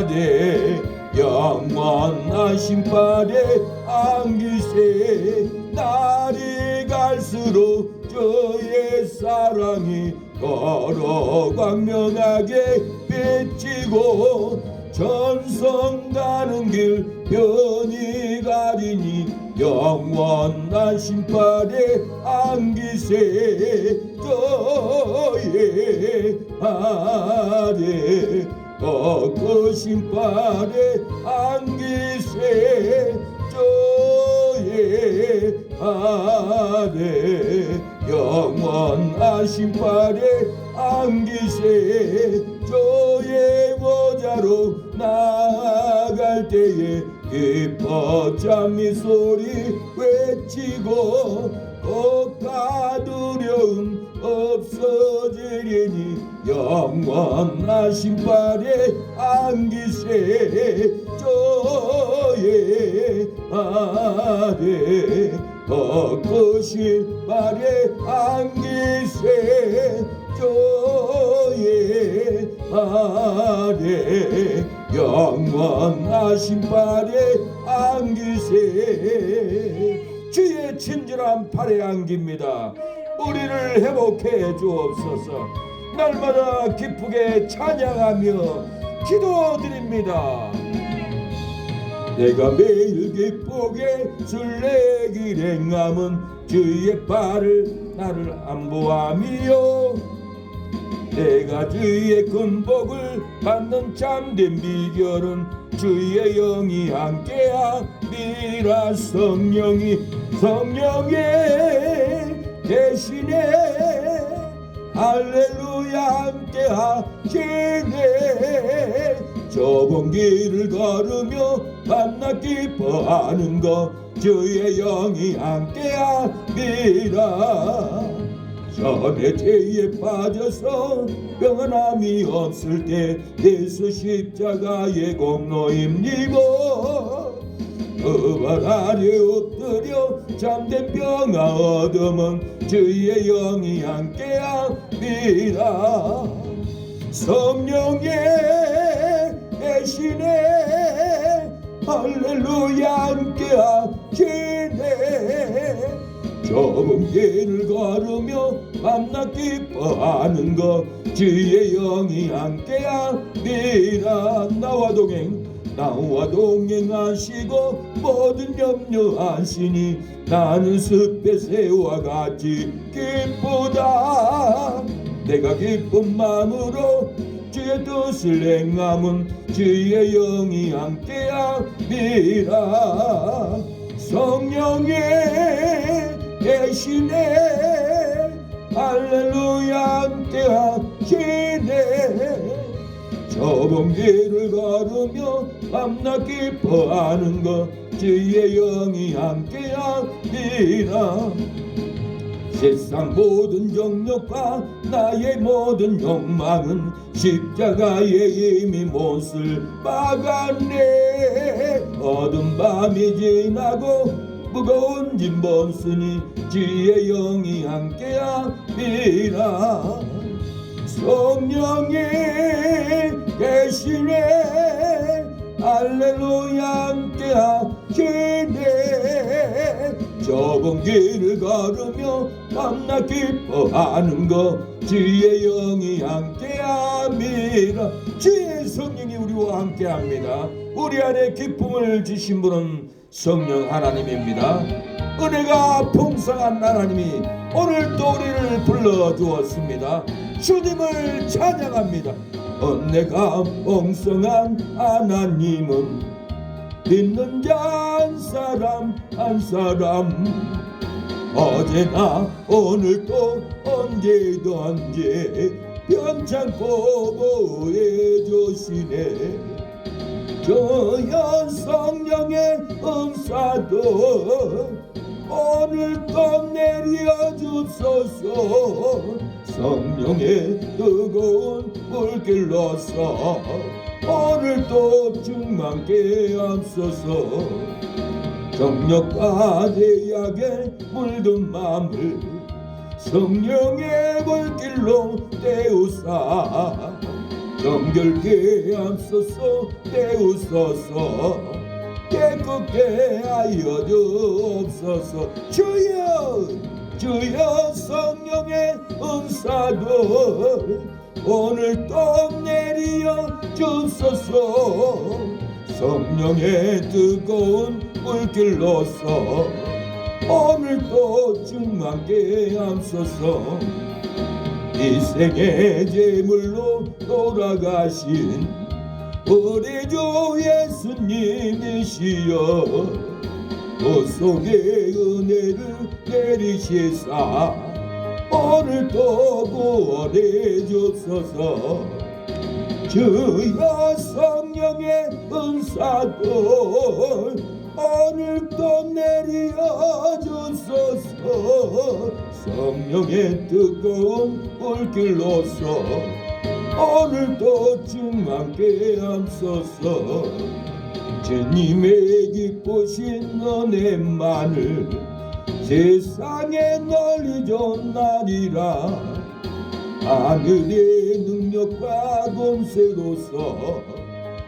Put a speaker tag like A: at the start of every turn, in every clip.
A: 아래 영원하신 발에 안기세. 날이 갈수록 주의 사랑이 더러 광명하게 비치고 전성 가는 길 편히 가리니 영원하신 발에 안기세. 저의 발에 꺾으신 발에 안기세. 저의 발에 영원하신 발에 안기세. 저의 보좌로 나아갈 때에 기뻐 찬미 소리 외치고 걱다 두려움 없어지리니 영원하신 발에 안기세. 저의 발에 꺾으신 발에 안기세. 저의 발에 영원하신 발에 안기세. 주의 친절한 발에 안깁니다. 우리를 회복해 주옵소서. 날마다 기쁘게 찬양하며 기도드립니다. 내가 매일 기쁘게 순례길 행함은 주의 발을 나를 안보함이요. 내가 주의 큰 복을 받는 참된 비결은 주의 영이 함께함이라. 성령의 대신에 할렐루야 함께하시네. 좁은 길을 걸으며 만나 기뻐하는 것 주의 영이 함께함이라. 전에 죄에 빠져서 평안함이 없을 때 예수 십자가의 공로 힘입어 그 발 아래 엎드려 잠든 평화 얻음은 주의 영이 함께함이라. 성령의 대신에 할렐루야 함께하시네. 좁은 길을 걸으며 만나 기뻐하는 것 주의 영이 함께함이라. 나와 동행하시고 모든 염려하시니 나는 숲의 새와 같이 기쁘다. 내가 기쁜 마음으로 주의 뜻을 행함은 주의 영이 함께함이라. 성령의 대신에 할렐루야 함께하시네. 좁은 길을 걸으며 밤낮 기뻐하는 것 주의 영이 함께함이라. 세상 모든 정욕과 나의 모든 욕망은 십자가에 이미 못을 박았네. 어두운 밤이 지나고 무거운 짐 벗으니 주의 영이 함께함이라. 성령의 대신에 할렐루야 함께하시네. 좁은 길을 걸으며 밤낮 기뻐하는 것 주의 영이 함께함이라. 주의 성령이 우리와 함께합니다. 우리 안에 기쁨을 주신 분은 성령 하나님입니다. 은혜가 풍성한 하나님이 오늘 또 우리를 불러주었습니다. 주님을 찬양합니다. 은혜가 풍성한 하나님은 믿는 자 한 사람 한 사람 어제나 오늘도 언제든지 변찮고 보호해 주시네. 저연 성령의 은사도 오늘도 내려 주소서. 성령의 뜨거운 불길로서 오늘도 충만케 하소서. 정력과 제약에 물든 마음을 성령의 불길로 때우사 정결케 하옵소서 깨우소서 깨끗게 하여 주옵소서. 주여 주여 성령의 은사도 오늘도 내리어 주소서. 성령의 뜨거운 불길로서 오늘도 충만케 하옵소서. 이 생의 제물로 돌아가신 우리 주 예수님이시여 구속의 은혜를 내리시사 오늘도 구원해 주소서. 주여 성령의 은사도 오늘도 내려 주소서. 성령의 뜨거운 불길로서 오늘도 충만케 하옵소서. 주님의 기쁘신 은혜만을 세상에 널리 전하리라. 하늘의 능력과 권세로서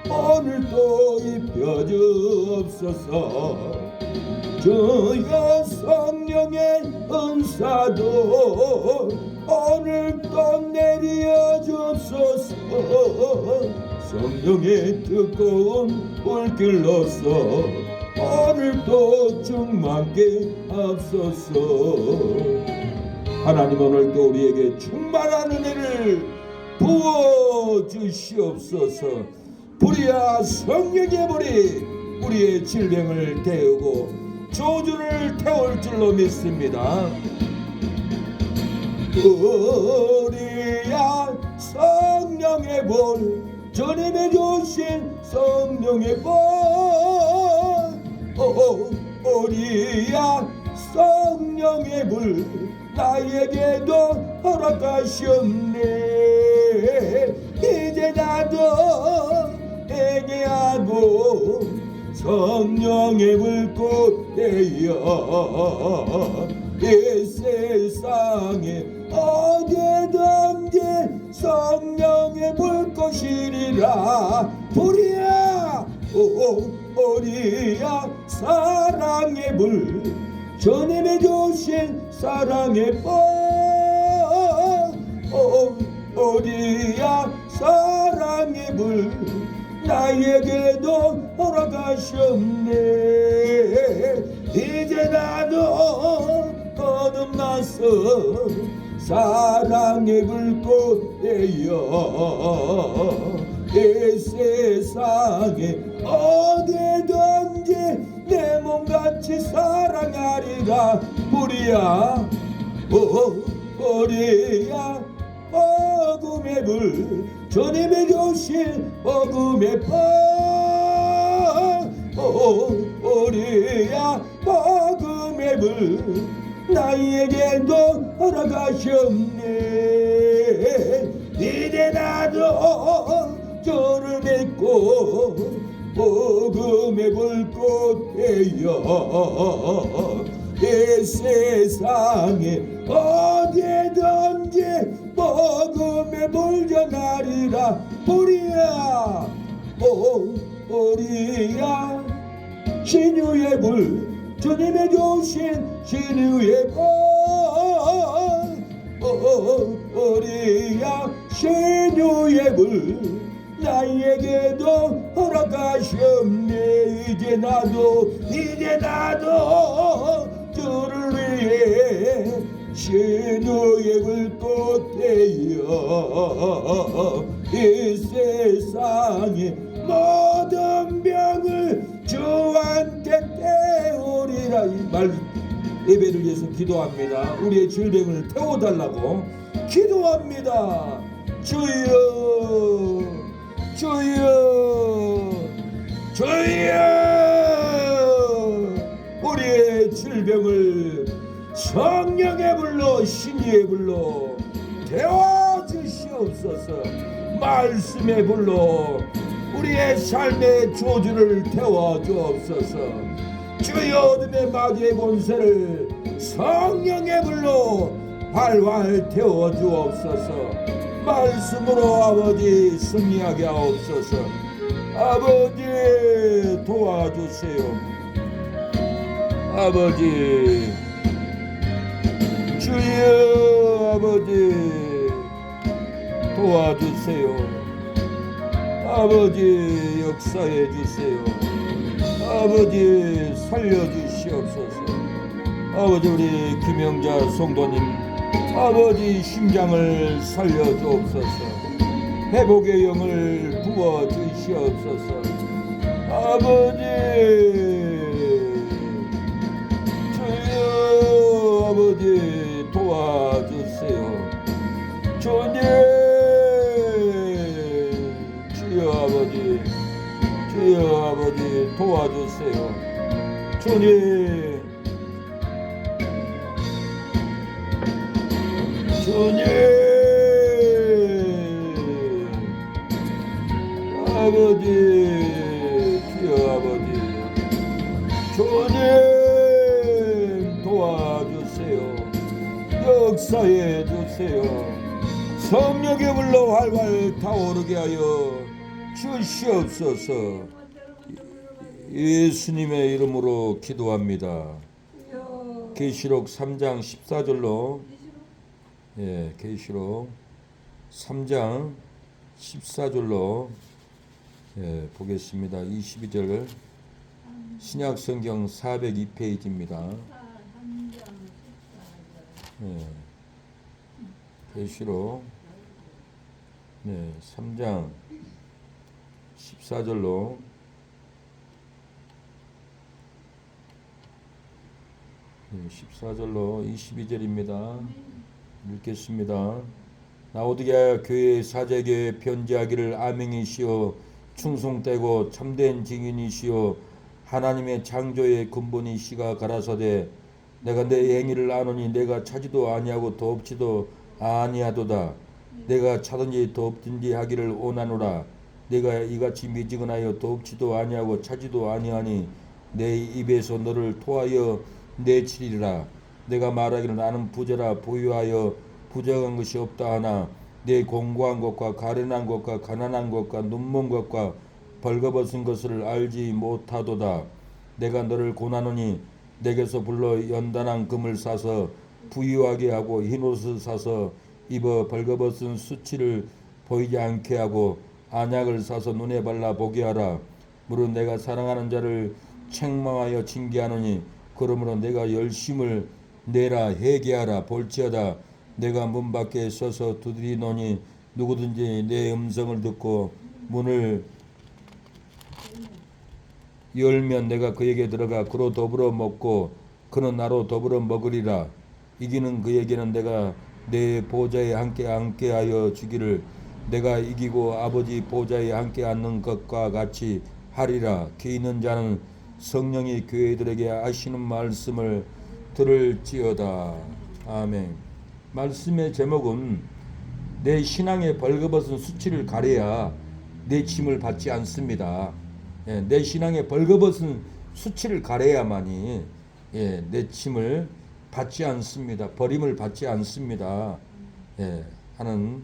A: 오늘도 입혀 주옵소서. 주여 성령의 은사도 오늘도 내려 주옵소서. 성령의 뜨거운 불길로서 오늘도 충만케 하옵소서. 하나님 오늘도 우리에게 충만한 은혜를 부어 주시옵소서. 불이야 성령의 불이 우리의 질병을 태우고 저주를 태울 줄로 믿습니다. 우리야 성령의 불 주님의 주신 성령의 불 우리야 성령의 불 나에게도 허락하셨네. 이제 나도 회개하고 성령의 불꽃 되어 이 세상에 어디든지 성령의 불꽃이리라. 불이야 우리야 사랑의 불 주님의 주신 사랑의 불 우리야 사랑의 불 나에게도 허락하셨네. 이제 나도 거듭나서 사랑의 불꽃 되어 이 세상에 어디든지 내 몸같이 사랑하리라. 불이야 불이야 복음의 불 주님의 주신 복음의 불 우리야 복음의 불 나에게도 허락하셨네. 이제 나도 주를 믿고 복음의 불꽃 되어 이 세상에 어디든지 복음의 불 전하리라. 불이야 불이야 신유의 불 주님의 주신 신유의 불 우리야 신유의 불 나에게도 허락하셨네. 이제 나도 주를 위해 신유의 불꽃 되어 이 세상에 모든 병을 주한테 태우리라. 이 말 예배를 위해서 기도합니다. 우리의 질병을 태워달라고 기도합니다. 주여 주여 주여 우리의 질병을 성령의 불로 신유의 불로 태워주시옵소서. 말씀의 불로 우리의 삶의 조주를 태워주옵소서. 주여 어둠의 마귀의 권세를 성령의 불로 활활 태워주옵소서. 말씀으로 아버지 승리하게 하옵소서. 아버지 도와주세요. 아버지 주여 아버지 도와주세요. 아버지 역사해 주세요. 아버지 살려주시옵소서. 아버지 우리 김영자 성도님 아버지 심장을 살려주옵소서. 회복의 영을 부어주시옵소서. 아버지 주여 아버지 도와주세요. 주님 주여 아버지 주여 아버지 도와주세요. 주님 주님 아버지 주여 아버지 주님 도와주세요. 역사해 주세요. 성령의 불로 활활 타오르게 하여 주시옵소서. 예수님의 이름으로 기도합니다. 계시록 3장 14절로 계시록 3장 14절로 보겠습니다. 22절 신약성경 402페이지입니다. 계시록 3장 14절로 22절입니다. 읽겠습니다. 라오디게아 교회의 사제에게 편지하기를 아멘이시오 충성되고 참된 증인이시오 하나님의 창조의 근본이시가 가라사대 내가 내 행위를 아노니 내가 차지도 아니하고 더없지도 아니하도다. 내가 차든지 더없든지 하기를 원하노라. 내가 이같이 미지근하여 더없지도 아니하고 차지도 아니하니 내 입에서 너를 토하여 내치리라. 내가 말하기를 나는 부자라 보유하여 부정한 것이 없다 하나 내 공고한 것과 가련한 것과 가난한 것과 눈먼 것과 벌거벗은 것을 알지 못하도다. 내가 너를 고나노니 내게서 불러 연단한 금을 사서 부유하게 하고 흰옷을 사서 입어 벌거벗은 수치를 보이지 않게 하고 안약을 사서 눈에 발라 보게 하라. 무릇 내가 사랑하는 자를 책망하여 징계하노니 그러므로 내가 열심을 내라 회개하라. 볼지어다 내가 문 밖에 서서 두드리노니 누구든지 내 음성을 듣고 문을 열면 내가 그에게 들어가 그로 더불어 먹고 그는 나로 더불어 먹으리라. 이기는 그에게는 내가 내 보좌에 함께 앉게하여 주기를 내가 이기고 아버지 보좌에 함께 앉는 것과 같이 하리라. 귀 있는 자는 성령이 교회들에게 하시는 말씀을 들을지어다. 아멘. 말씀의 제목은 내 신앙의 벌거벗은 수치를 가려야 내 짐을 받지 않습니다. 내 신앙의 벌거벗은 수치를 가려야만이 내 짐을 받지 않습니다. 버림을 받지 않습니다. 하는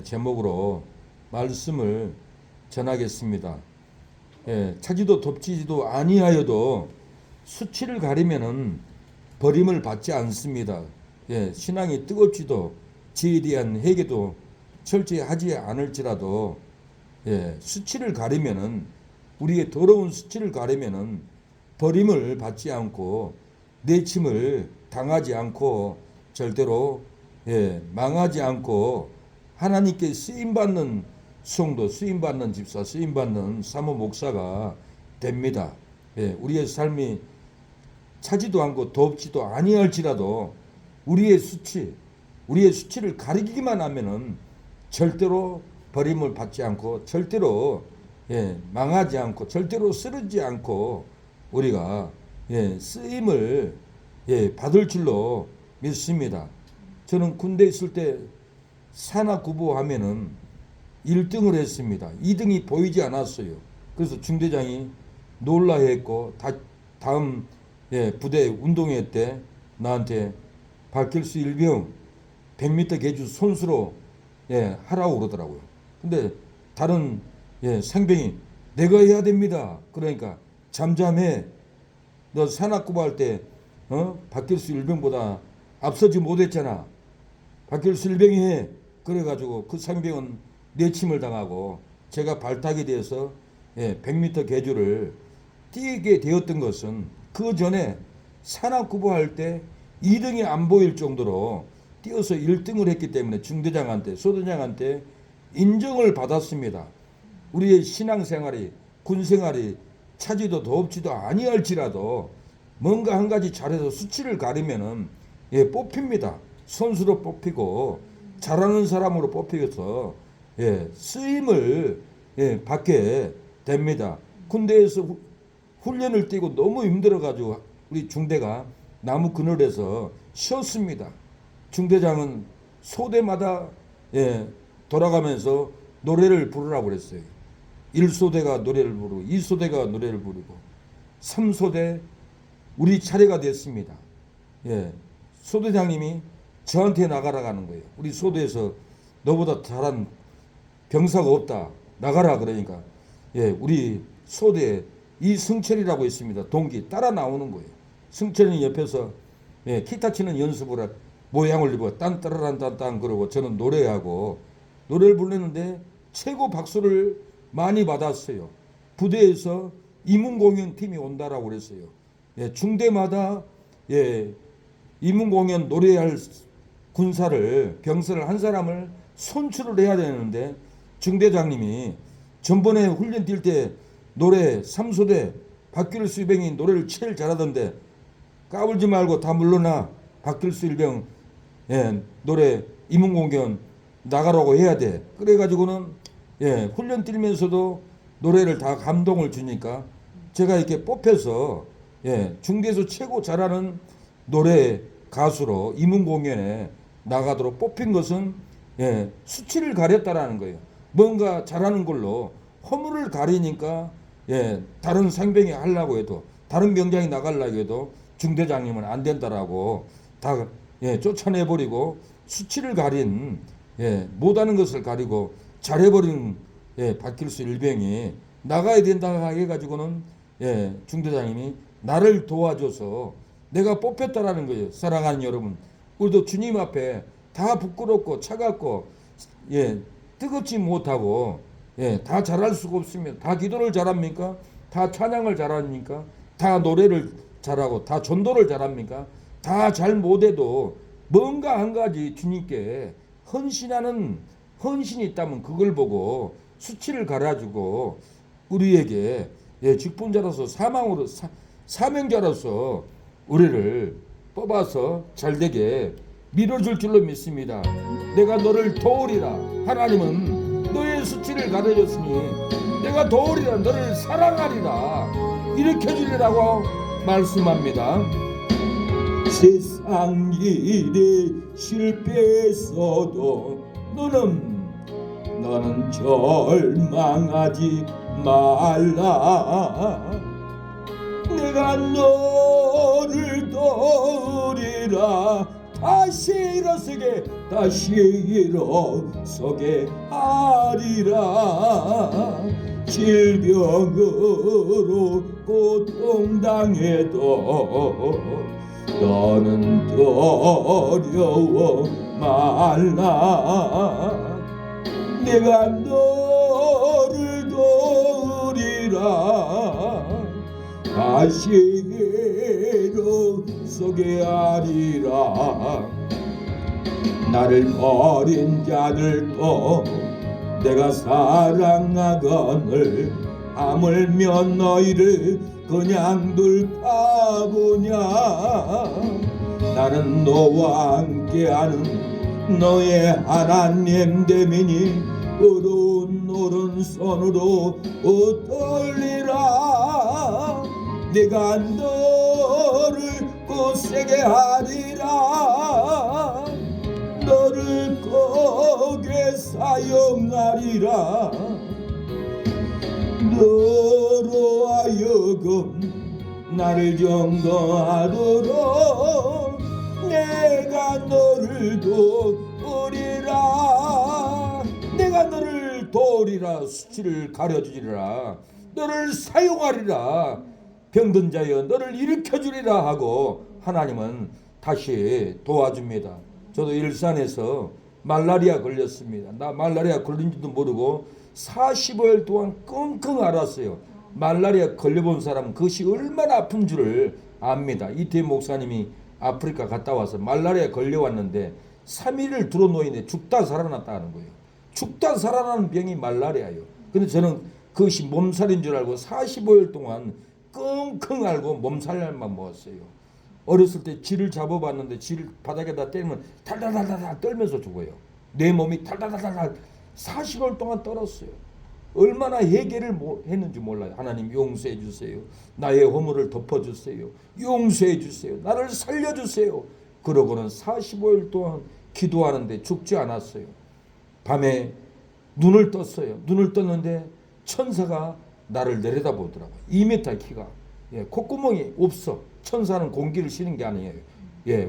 A: 제목으로 말씀을 전하겠습니다. 차지도 덮지도 아니하여도 수치를 가리면은 버림을 받지 않습니다. 신앙이 뜨겁지도 지에 대한 회개도 철저히 하지 않을지라도 수치를 가리면은 우리의 더러운 수치를 가리면은 버림을 받지 않고 내 짐을 당하지 않고 절대로 망하지 않고 하나님께 쓰임받는 성도, 쓰임받는 집사, 쓰임받는 사모 목사가 됩니다. 우리의 삶이 차지도 않고 덥지도 아니할지라도 우리의 수치를 가리기만 하면은 절대로 버림을 받지 않고 절대로 망하지 않고 절대로 쓰러지지 않고 우리가 쓰임을 받을 줄로 믿습니다. 저는 군대 있을 때 산악구보하면은 1등을 했습니다. 2등이 보이지 않았어요. 그래서 중대장이 놀라했고 다음 부대 운동회 때 나한테 박길수 일병 100m 계주 선수로 하라고 그러더라고요. 근데 다른 상병이 내가 해야 됩니다. 그러니까 잠잠해. 너 산악구보 할 때 박길수 일병보다 앞서지 못했잖아. 박길수 일병이 해. 그래가지고 그 상병은 내침을 당하고 제가 발탁이 돼서 100m 계주를 뛰게 되었던 것은 그 전에 산악구보 할 때 2등이 안 보일 정도로 뛰어서 1등을 했기 때문에 중대장한테 소대장한테 인정을 받았습니다. 우리의 신앙생활이 군생활이 차지도 더없지도 아니할지라도 뭔가 한 가지 잘해서 수치를 가리면은 뽑힙니다. 선수로 뽑히고 잘하는 사람으로 뽑혀서 쓰임을 받게 됩니다. 군대에서 훈련을 뛰고 너무 힘들어가지고 우리 중대가 나무 그늘에서 쉬었습니다. 중대장은 소대마다 돌아가면서 노래를 부르라고 그랬어요. 1소대가 노래를 부르고 2소대가 노래를 부르고 3소대 우리 차례가 됐습니다. 소대장님이 저한테 나가라 가는 거예요. 우리 소대에서 너보다 잘한 병사가 없다. 나가라 그러니까 우리 소대에 이승철이라고 있습니다. 동기 따라 나오는 거예요. 승철이 옆에서 기타 치는 연습을 모양을 입어 딴따라란딴딴 그러고 저는 노래하고 노래를 부르는데 최고 박수를 많이 받았어요. 부대에서 이문공연 팀이 온다라고 그랬어요. 중대마다 이문공연 노래할 군사를 병사를 한 사람을 선출을 해야 되는데 중대장님이 전번에 훈련 뛸 때 노래 3소대 박길수 일병이 노래를 제일 잘하던데 까불지 말고 다 물러나. 박길수 일병 노래 이문공연 나가라고 해야 돼. 그래가지고는 훈련 뛰면서도 노래를 다 감동을 주니까 제가 이렇게 뽑혀서 중대에서 최고 잘하는 노래 가수로 이문공연에 나가도록 뽑힌 것은 수치를 가렸다라는 거예요. 뭔가 잘하는 걸로 허물을 가리니까 다른 상병이 하려고 해도 다른 병장이 나가려고 해도 중대장님은 안 된다라고 다 쫓아내버리고 수치를 가린 못하는 것을 가리고 잘해버린 박길수 일병이 나가야 된다 해가지고는 중대장님이 나를 도와줘서 내가 뽑혔다라는 거예요. 사랑하는 여러분, 우리도 주님 앞에 다 부끄럽고 차갑고 뜨겁지 못하고 다 잘할 수가 없습니다. 다 기도를 잘합니까? 다 찬양을 잘합니까? 다 노래를 잘하고 다 전도를 잘합니까? 다 잘 못해도 뭔가 한 가지 주님께 헌신하는 헌신이 있다면 그걸 보고 수치를 갈아주고 우리에게 직분자로서 사명자로서 우리를 뽑아서 잘되게 밀어줄 줄로 믿습니다. 내가 너를 도우리라. 하나님은 너의 수치를 가려줬으니 내가 도우리라. 너를 사랑하리라. 일으켜주리라고 말씀합니다. 세상 일에 실패했어도 너는 절망하지 말라. 내가 너를 도우리라. 다시 일어서게 하리라. 질병으로 고통당해도 너는 두려워 말라. 내가 너를 도우리라. 다시 일어서게 하리라. 나를 버린 자들도 내가 사랑하거늘 하물며 너희를 그냥 둘 바보냐. 나는 너와 함께하는 너의 하나님 됨이니 오른손으로 떨리라. 내가 너를 굳세게 하리라. 너를 거기에 사용하리라. 너로 하여금 나를 경거하도록 내가 너를 도우리라. 너를 도우리라. 수치를 가려주리라. 너를 사용하리라. 병든 자여 너를 일으켜주리라 하고 하나님은 다시 도와줍니다. 저도 일산에서 말라리아 걸렸습니다. 나 말라리아 걸린지도 모르고 45일 동안 끙끙 앓았어요. 말라리아 걸려본 사람은 그것이 얼마나 아픈 줄을 압니다. 이태 목사님이 아프리카 갔다 와서 말라리아 걸려왔는데 3일을 들어놓이는데 죽다 살아났다 하는 거예요. 죽다 살아나는 병이 말라리아예요. 근데 저는 그것이 몸살인 줄 알고 45일 동안 끙끙 앓고 몸살만 먹었어요. 어렸을 때 쥐를 잡아봤는데 쥐를 바닥에다 때리면 달달달달 떨면서 죽어요. 내 몸이 달달달달 40일 동안 떨었어요. 얼마나 해결을 했는지 몰라요. 하나님 용서해 주세요. 나의 허물을 덮어주세요. 용서해 주세요. 나를 살려주세요. 그러고는 45일 동안 기도하는데 죽지 않았어요. 밤에 눈을 떴어요. 눈을 떴는데 천사가 나를 내려다보더라고요. 2m 키가. 콧구멍이 없어. 천사는 공기를 쉬는 게 아니에요.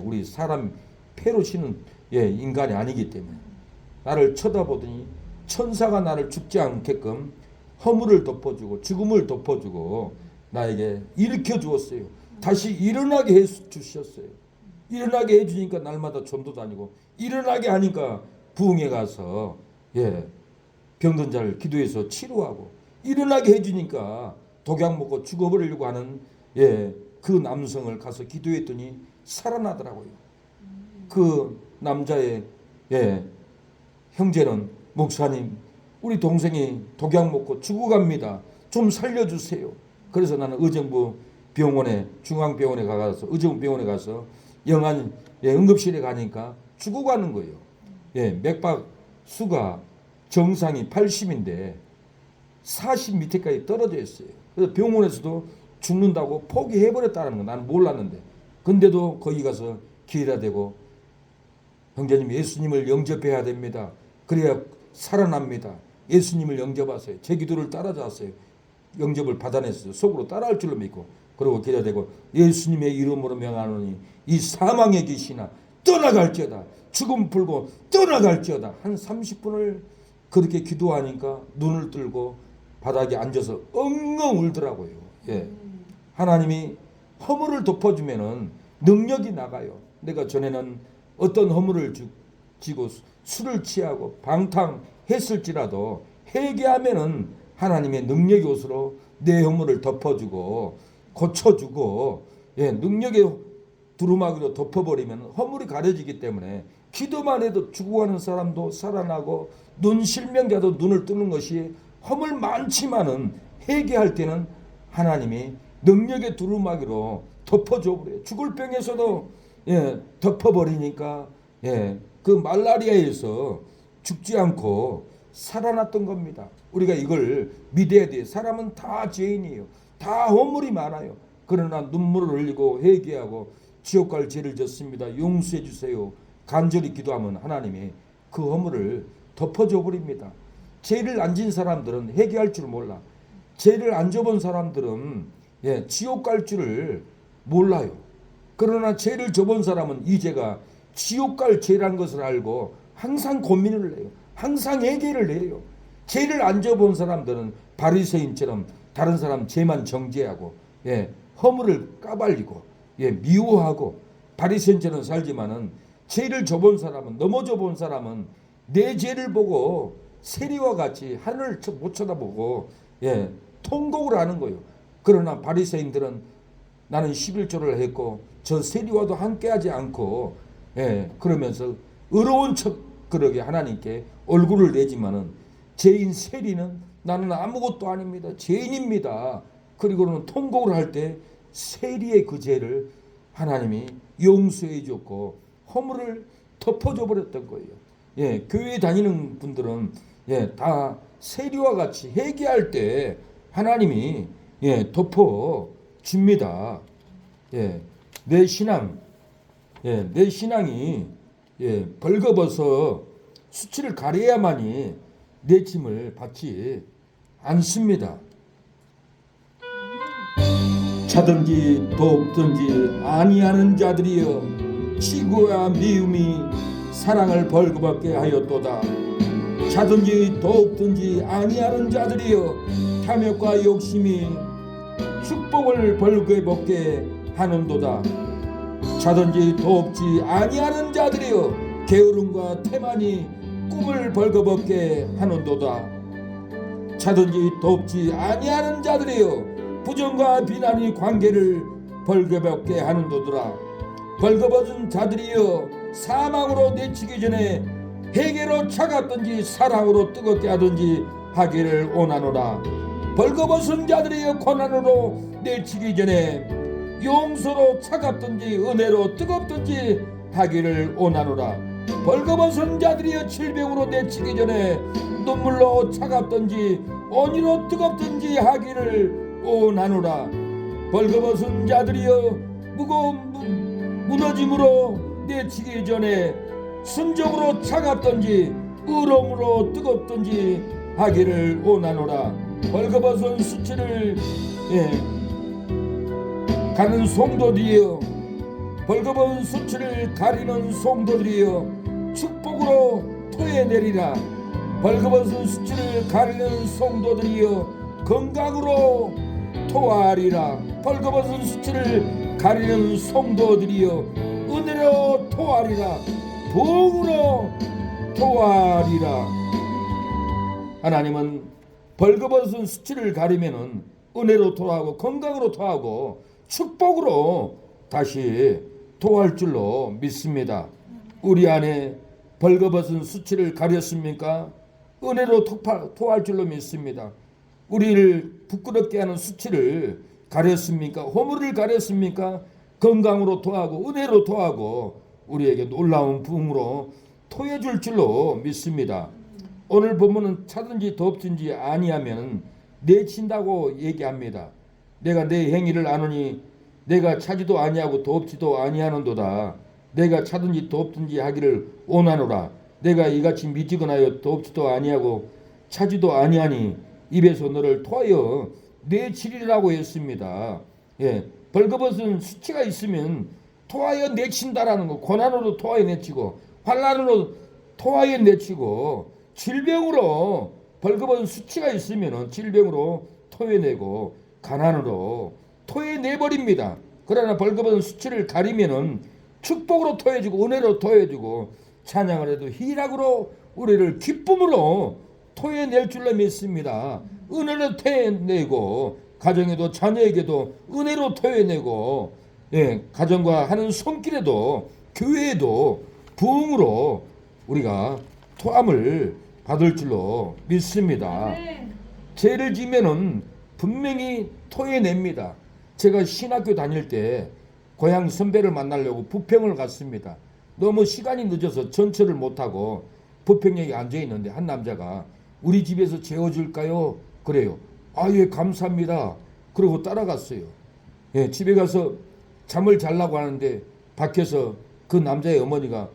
A: 우리 사람 폐로 쉬는 인간이 아니기 때문에. 나를 쳐다보더니 천사가 나를 죽지 않게끔 허물을 덮어주고 죽음을 덮어주고 나에게 일으켜 주었어요. 다시 일어나게 해 주셨어요. 일어나게 해주니까 날마다 전도 다니고 일어나게 하니까 부흥회 가서 병든 자를 기도해서 치료하고 일어나게 해주니까 독약 먹고 죽어버리려고 하는 그 남성을 가서 기도했더니 살아나더라고요. 그 남자의 형제는 목사님 우리 동생이 독약 먹고 죽어갑니다. 좀 살려주세요. 그래서 나는 의정부 병원에 중앙병원에 가서 의정부 병원에 가서 영안 응급실에 가니까 죽어가는 거예요. 맥박 수가 정상이 80인데 40 밑에까지 떨어져 있어요. 그래서 병원에서도 죽는다고 포기해버렸다는 거 나는 몰랐는데 근데도 거기 가서 기다대고 형제님 예수님을 영접해야 됩니다. 그래야 살아납니다. 예수님을 영접하세요. 제 기도를 따라잡았어요. 영접을 받아냈어요. 속으로 따라할 줄로 믿고 그리고 기다대고 예수님의 이름으로 명하노니 이 사망의 귀신아 떠나갈지어다. 죽음 풀고 떠나갈지어다. 한 30분을 그렇게 기도하니까 눈을 뜨고 바닥에 앉아서 엉엉 울더라고요. 하나님이 허물을 덮어주면은 능력이 나가요. 내가 전에는 어떤 허물을 지고 술을 취하고 방탕했을지라도 회개하면은 하나님의 능력의 옷으로 내 허물을 덮어주고 고쳐주고 능력의 두루마기로 덮어버리면 허물이 가려지기 때문에 기도만 해도 죽어가는 사람도 살아나고 눈 실명자도 눈을 뜨는 것이 허물 많지만은 회개할 때는 하나님이 능력의 두루마기로 덮어줘 버려요. 죽을 병에서도 덮어버리니까 그 말라리아에서 죽지 않고 살아났던 겁니다. 우리가 이걸 믿어야 돼요. 사람은 다 죄인이에요. 다 허물이 많아요. 그러나 눈물을 흘리고 회개하고 지옥 갈 죄를 졌습니다. 용서해 주세요. 간절히 기도하면 하나님이 그 허물을 덮어줘 버립니다. 죄를 안 진 사람들은 회개할 줄 몰라. 죄를 안 져본 사람들은 지옥 갈 줄을 몰라요. 그러나 죄를 져본 사람은 이 죄가 지옥 갈 죄란 것을 알고 항상 고민을 해요. 항상 회개를 해요. 죄를 안 져본 사람들은 바리새인처럼 다른 사람 죄만 정죄하고 허물을 까발리고 미워하고 바리새인처럼 살지만은 죄를 져본 사람은 넘어져 본 사람은 내 죄를 보고 세리와 같이 하늘을 못 쳐다보고 통곡을 하는 거예요. 그러나 바리새인들은 나는 11조를 했고 저 세리와도 함께하지 않고 그러면서 의로운 척 그러게 하나님께 얼굴을 내지만은 죄인 세리는 나는 아무것도 아닙니다. 죄인입니다. 그리고는 통곡을 할 때 세리의 그 죄를 하나님이 용서해 줬고 허물을 덮어줘 버렸던 거예요. 교회 다니는 분들은 다 세리와 같이 회개할 때 하나님이 덮어 줍니다. 내 신앙, 내 신앙이 벌거벗어 수치를 가려야만이 내 짐을 받지 않습니다. 차든지 돕든지 아니하는 자들이여 치고야 미움이 사랑을 벌거벗게 하였도다. 차든지 돕든지 아니하는 자들이여 탐욕과 욕심이 축복을 벌거벗게 하는도다. 차든지 돕지 아니하는 자들이여 게으름과 태만이 꿈을 벌거벗게 하는도다. 차든지 돕지 아니하는 자들이여 부정과 비난이 관계를 벌거벗게 하는도더라. 벌거벗은 자들이여 사망으로 내치기 전에 회개로 차갑든지 사랑으로 뜨겁게 하든지 하기를 원하노라. 벌거벗은 자들이여 고난으로 내치기 전에 용서로 차갑든지 은혜로 뜨겁든지 하기를 원하노라. 벌거벗은 자들이여 질병으로 내치기 전에 눈물로 차갑든지 온유로 뜨겁든지 하기를 원하노라. 벌거벗은 자들이여 무거운 무너짐으로 내치기 전에 순종으로 차갑든지 의로움으로 뜨겁든지 하기를 원하노라. 벌거벗은 수치를 가는 성도들이여 벌거벗은 수치를 가리는 성도들이여 축복으로 토해내리라. 벌거벗은 수치를 가리는 성도들이여 건강으로 토하리라. 벌거벗은 수치를 가리는 성도들이여 은혜로 토하리라. 부흥으로 토하리라. 하나님은 벌거벗은 수치를 가리면은 은혜로 토하고 건강으로 토하고 축복으로 다시 토할 줄로 믿습니다. 우리 안에 벌거벗은 수치를 가렸습니까? 은혜로 토할 줄로 믿습니다. 우리를 부끄럽게 하는 수치를 가렸습니까? 허물을 가렸습니까? 건강으로 토하고 은혜로 토하고 우리에게 놀라운 부흥으로 토해줄 줄로 믿습니다. 오늘 본문은 차든지 돕든지 아니하면 내친다고 얘기합니다. 내가 내 행위를 아노니 내가 차지도 아니하고 돕지도 아니하는도다. 내가 차든지 돕든지 하기를 원하노라. 내가 이같이 미지근하여 돕지도 아니하고 차지도 아니하니 입에서 너를 토하여 내치리라고 했습니다. 벌거벗은 수치가 있으면 토하여 내친다라는 거. 고난으로 토하여 내치고 환난으로 토하여 내치고 질병으로 벌거벗은 수치가 있으면 질병으로 토해내고 가난으로 토해내버립니다. 그러나 벌거벗은 수치를 가리면은 축복으로 토해주고 은혜로 토해주고 찬양을 해도 희락으로 우리를 기쁨으로 토해낼 줄로 믿습니다. 은혜로 토해내고 가정에도 자녀에게도 은혜로 토해내고 가정과 하는 손길에도 교회에도 부흥으로 우리가 토함을 받을 줄로 믿습니다. 죄를 지면은 분명히 토해냅니다. 제가 신학교 다닐 때 고향 선배를 만나려고 부평을 갔습니다. 너무 시간이 늦어서 전철을 못하고 부평역에 앉아있는데 한 남자가 우리 집에서 재워줄까요? 그래요. 아, 예, 감사합니다. 그러고 따라갔어요. 집에 가서 잠을 자려고 하는데 밖에서 그 남자의 어머니가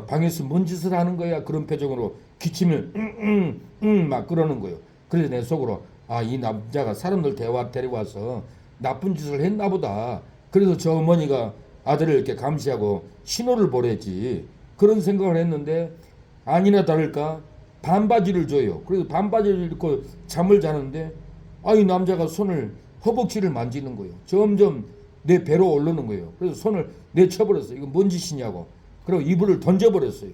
A: 방에서 뭔 짓을 하는 거야? 그런 표정으로 기침을 막 그러는 거예요. 그래서 내 속으로 이 남자가 사람들 데리고 와서 나쁜 짓을 했나 보다. 그래서 저 어머니가 아들을 이렇게 감시하고 신호를 보내지 그런 생각을 했는데 아니나 다를까 반바지를 줘요. 그래서 반바지를 입고 잠을 자는데 이 남자가 손을 허벅지를 만지는 거예요. 점점 내 배로 오르는 거예요. 그래서 손을 내쳐버렸어요. 이거 뭔 짓이냐고. 그리고 이불을 던져버렸어요.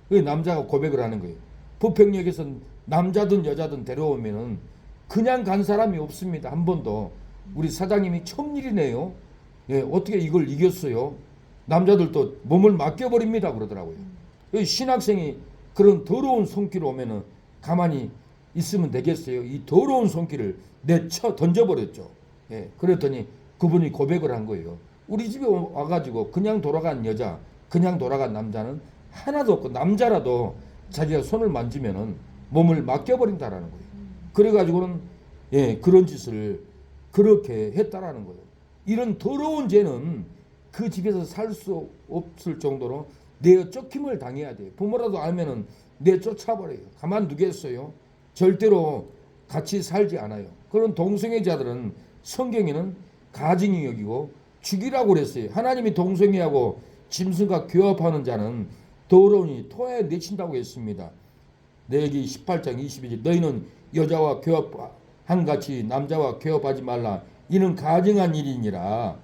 A: 그 남자가 고백을 하는 거예요. 부평역에서 남자든 여자든 데려오면은 그냥 간 사람이 없습니다. 한 번도. 우리 사장님이 처음 일이네요. 어떻게 이걸 이겼어요? 남자들도 몸을 맡겨버립니다. 그러더라고요. 신학생이 그런 더러운 손길 오면은 가만히 있으면 되겠어요? 이 더러운 손길을 내쳐 던져버렸죠. 그랬더니 그분이 고백을 한 거예요. 우리 집에 와가지고 그냥 돌아간 여자, 그냥 돌아간 남자는 하나도 없고 남자라도 자기가 손을 만지면은 몸을 맡겨버린다라는 거예요. 그래가지고는 그런 짓을 그렇게 했다라는 거예요. 이런 더러운 죄는 그 집에서 살 수 없을 정도로 내어 쫓김을 당해야 돼요. 부모라도 알면은 내쫓아버려요. 가만두겠어요? 절대로 같이 살지 않아요. 그런 동성애자들은 성경에는 가증히 여기고 죽이라고 그랬어요. 하나님이 동성애하고 짐승과 교합하는 자는 더러우니 토하여 내친다고 했습니다. 레위기 18장 22절 너희는 여자와 교합한 같이 남자와 교합하지 말라. 이는 가증한 일이니라.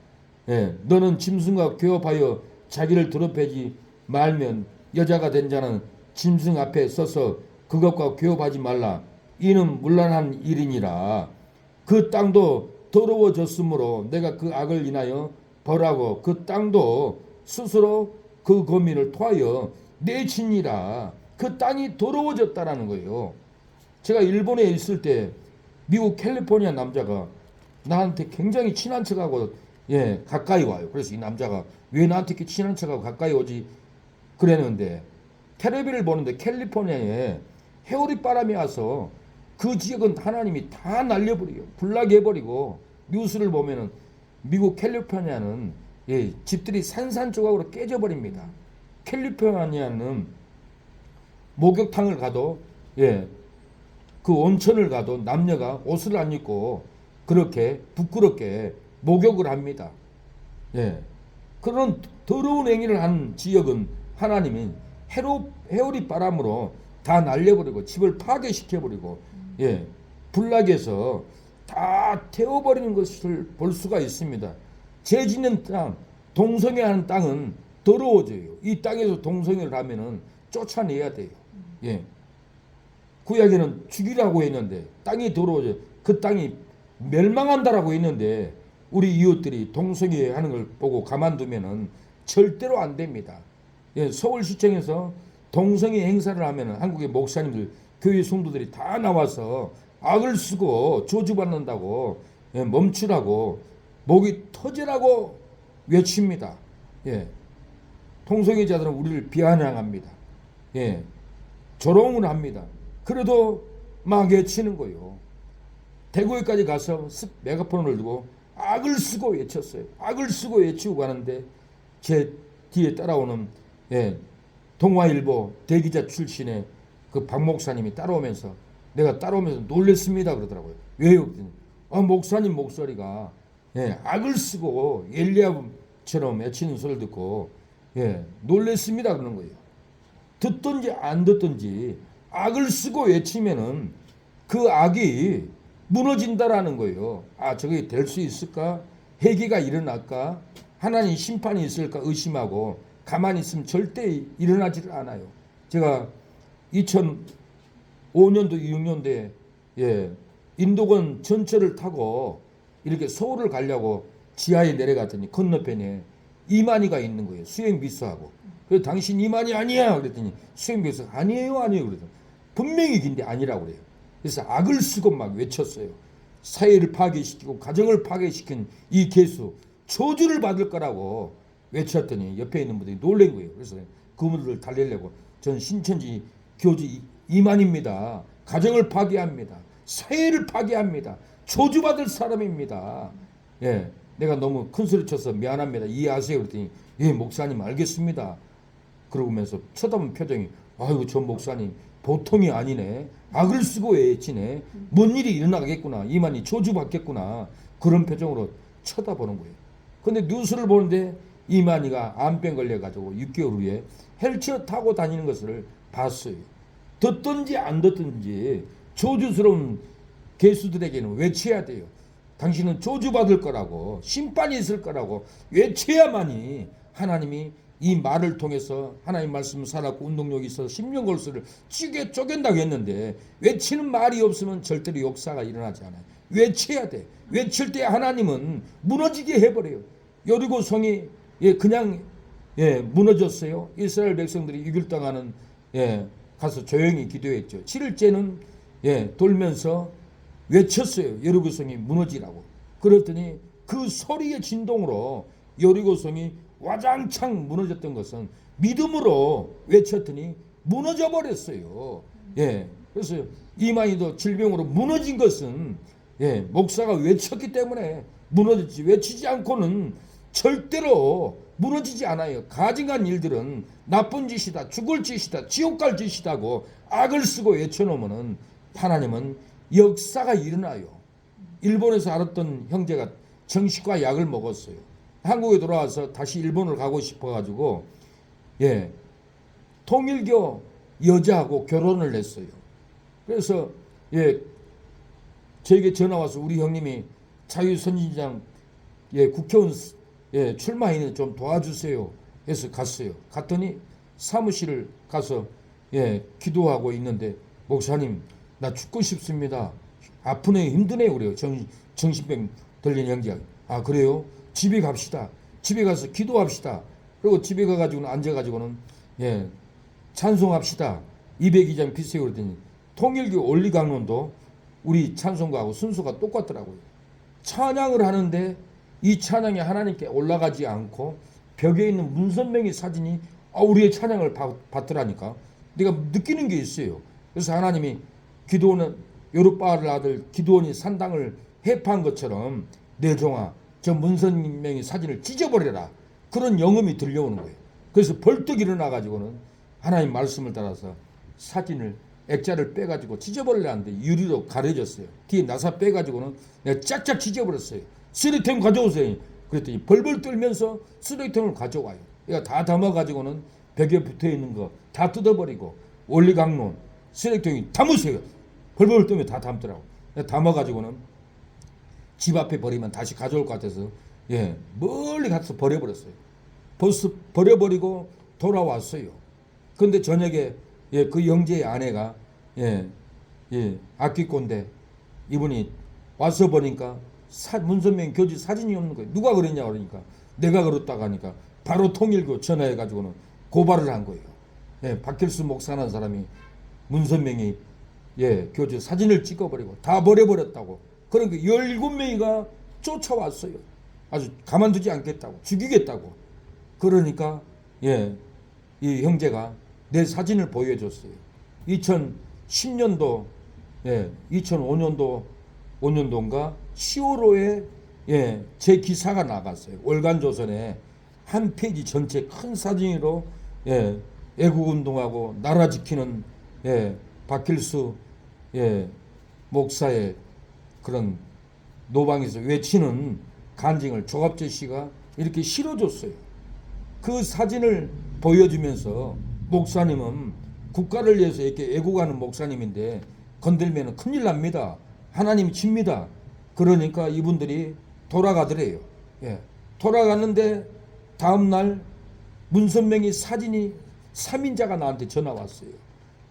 A: 예, 너는 짐승과 교합하여 자기를 더럽히지 말면 여자가 된 자는 짐승 앞에 서서 그것과 교합하지 말라. 이는 문란한 일이니라. 그 땅도 더러워졌으므로 내가 그 악을 인하여 벌하고 그 땅도 스스로 그 거민을 토하여 내치니라. 그 땅이 더러워졌다라는 거예요. 제가 일본에 있을 때 미국 캘리포니아 남자가 나한테 굉장히 친한 척하고 가까이 와요. 그래서 이 남자가 왜 나한테 이렇게 친한 척하고 가까이 오지 그랬는데 텔레비를 보는데 캘리포니아에 해오리 바람이 와서 그 지역은 하나님이 다 날려버리고 불나게 해버리고 뉴스를 보면은 미국 캘리포니아는 집들이 산산조각으로 깨져버립니다. 캘리포니아는 목욕탕을 가도 그 온천을 가도 남녀가 옷을 안 입고 그렇게 부끄럽게 목욕을 합니다. 그런 더러운 행위를 한 지역은 하나님이 해오리 바람으로 다 날려버리고 집을 파괴시켜버리고 불나게 해서 다 태워버리는 것을 볼 수가 있습니다. 죄 짓는 땅, 동성애하는 땅은 더러워져요. 이 땅에서 동성애를 하면은 쫓아내야 돼요. 구약에는 죽이라고 했는데 땅이 더러워져 그 땅이 멸망한다라고 했는데 우리 이웃들이 동성애 하는 걸 보고 가만두면은 절대로 안 됩니다. 서울시청에서 동성애 행사를 하면은 한국의 목사님들, 교회 성도들이 다 나와서 악을 쓰고 저주받는다고 멈추라고 목이 터지라고 외칩니다. 동성애자들은 우리를 비아냥합니다. 조롱을 합니다. 그래도 막 외치는 거예요. 대구에까지 가서 메가폰을 들고 악을 쓰고 외쳤어요. 악을 쓰고 외치고 가는데 제 뒤에 따라오는 동아일보 대기자 출신의 그 박 목사님이 따라오면서 내가 따라오면서 놀랬습니다 그러더라고요. 왜요? 목사님 목소리가 악을 쓰고 엘리야처럼 외치는 소리를 듣고 놀랬습니다 그러는 거예요. 듣든지 안 듣든지 악을 쓰고 외치면은 그 악이 무너진다라는 거예요. 저게 될 수 있을까? 회개가 일어날까? 하나님 심판이 있을까 의심하고 가만히 있으면 절대 일어나지를 않아요. 제가 2005년도 6년도에 인도권 전철을 타고 이렇게 서울을 가려고 지하에 내려갔더니 건너편에 이만희가 있는 거예요. 수행 미수하고. 그래서 당신 이만희 아니야 그랬더니 수행 미수 아니에요 그러더니 분명히 긴데 아니라고 그래요. 그래서 악을 쓰고 막 외쳤어요. 사회를 파괴시키고 가정을 파괴시킨 이 개수 저주를 받을 거라고 외쳤더니 옆에 있는 분들이 놀란 거예요. 그래서 그분들을 달래려고 전 신천지 교주 이만입니다. 가정을 파괴합니다. 사회를 파괴합니다. 저주받을 사람입니다. 내가 너무 큰 소리 쳐서 미안합니다. 이해하세요. 그랬더니 목사님 알겠습니다. 그러면서 쳐다본 표정이 아이고 저 목사님 보통이 아니네. 악을 쓰고 외치네. 뭔 일이 일어나겠구나. 이만희 저주받겠구나. 그런 표정으로 쳐다보는 거예요. 근데 뉴스를 보는데 이만희가 암병 걸려가지고 6개월 후에 헬처 타고 다니는 것을 봤어요. 듣든지 안 듣든지 저주스러운 개수들에게는 외쳐야 돼요. 당신은 저주받을 거라고 심판이 있을 거라고 외쳐야만이 하나님이 이 말을 통해서 하나님 말씀 살았고 운동력이 있어서 심령골수를 찌게 쪼갠다고 했는데 외치는 말이 없으면 절대로 역사가 일어나지 않아요. 외쳐야 돼. 외칠 때 하나님은 무너지게 해버려요. 여리고 성이 그냥 무너졌어요. 이스라엘 백성들이 유길당하는 가서 조용히 기도했죠. 7일째는 돌면서 외쳤어요. 여리고 성이 무너지라고. 그랬더니 그 소리의 진동으로 여리고 성이 와장창 무너졌던 것은 믿음으로 외쳤더니 무너져 버렸어요. 그래서 이만희도 질병으로 무너진 것은 목사가 외쳤기 때문에 무너졌지 외치지 않고는 절대로 무너지지 않아요. 가증한 일들은 나쁜 짓이다, 죽을 짓이다, 지옥 갈 짓이다고 악을 쓰고 외쳐놓으면 하나님은 역사가 일어나요. 일본에서 알았던 형제가 정신과 약을 먹었어요. 한국에 돌아와서 다시 일본을 가고 싶어가지고 통일교 여자하고 결혼을 했어요. 그래서 저에게 전화 와서 우리 형님이 자유선진장 국회의원 출마했는데 좀 도와주세요 해서 갔어요. 갔더니 사무실을 가서 기도하고 있는데 목사님 나 죽고 싶습니다. 아프네요 힘드네요 그래요. 정신병 들린 형제가. 아 그래요? 집에 갑시다. 집에 가서 기도합시다. 그리고 집에 가가지고는 앉아가지고는 찬송합시다. 202장 피세요 그랬더니 통일교 원리강론도 우리 찬송가하고 순서가 똑같더라고요. 찬양을 하는데 이 찬양이 하나님께 올라가지 않고 벽에 있는 문선명의 사진이 우리의 찬양을 받더라니까. 내가 느끼는 게 있어요. 그래서 하나님이 기도원은 요르바알 아들 기도원이 산당을 해파한 것처럼 내 종아 저 문선명의 사진을 찢어버려라. 그런 영음이 들려오는 거예요. 그래서 벌떡 일어나가지고는 하나님 말씀을 따라서 사진을 액자를 빼가지고 찢어버리려 하는데 유리로 가려졌어요. 뒤에 나사 빼가지고는 내가 짝짝 찢어버렸어요. 쓰레기통 가져오세요. 그랬더니 벌벌 떨면서 쓰레기통을 가져와요. 그러니까 다 담아가지고는 벽에 붙어있는 거 다 뜯어버리고 원리강론 쓰레기통이 담으세요. 벌벌 떨면 다 담더라고. 담아가지고는 집 앞에 버리면 다시 가져올 것 같아서 멀리 가서 버려버렸어요. 벌써 버려버리고 돌아왔어요. 그런데 저녁에 그 영재의 아내가 악기꼰대 이분이 와서 보니까 문선명 교주 사진이 없는 거예요. 누가 그랬냐 그러니까 내가 그렇다고 하니까 바로 통일교 전화해가지고는 고발을 한 거예요. 박길수 목사라는 사람이 문선명이 교주 사진을 찍어버리고 다 버려버렸다고. 그러니까 17명이가 쫓아왔어요. 아주 가만두지 않겠다고 죽이겠다고. 그러니까 이 형제가 내 사진을 보여줬어요. 2010년도 2005년도인가 10월호에 제 기사가 나갔어요. 월간조선에 한 페이지 전체 큰 사진으로 애국운동하고 나라 지키는 박길수 목사의 그런 노방에서 외치는 간증을 조갑재 씨가 이렇게 실어줬어요. 그 사진을 보여주면서 목사님은 국가를 위해서 이렇게 애국하는 목사님인데 건들면 큰일 납니다. 하나님이 칩니다. 그러니까 이분들이 돌아가더래요. 돌아갔는데 다음날 문선명이 사진이 3인자가 나한테 전화 왔어요.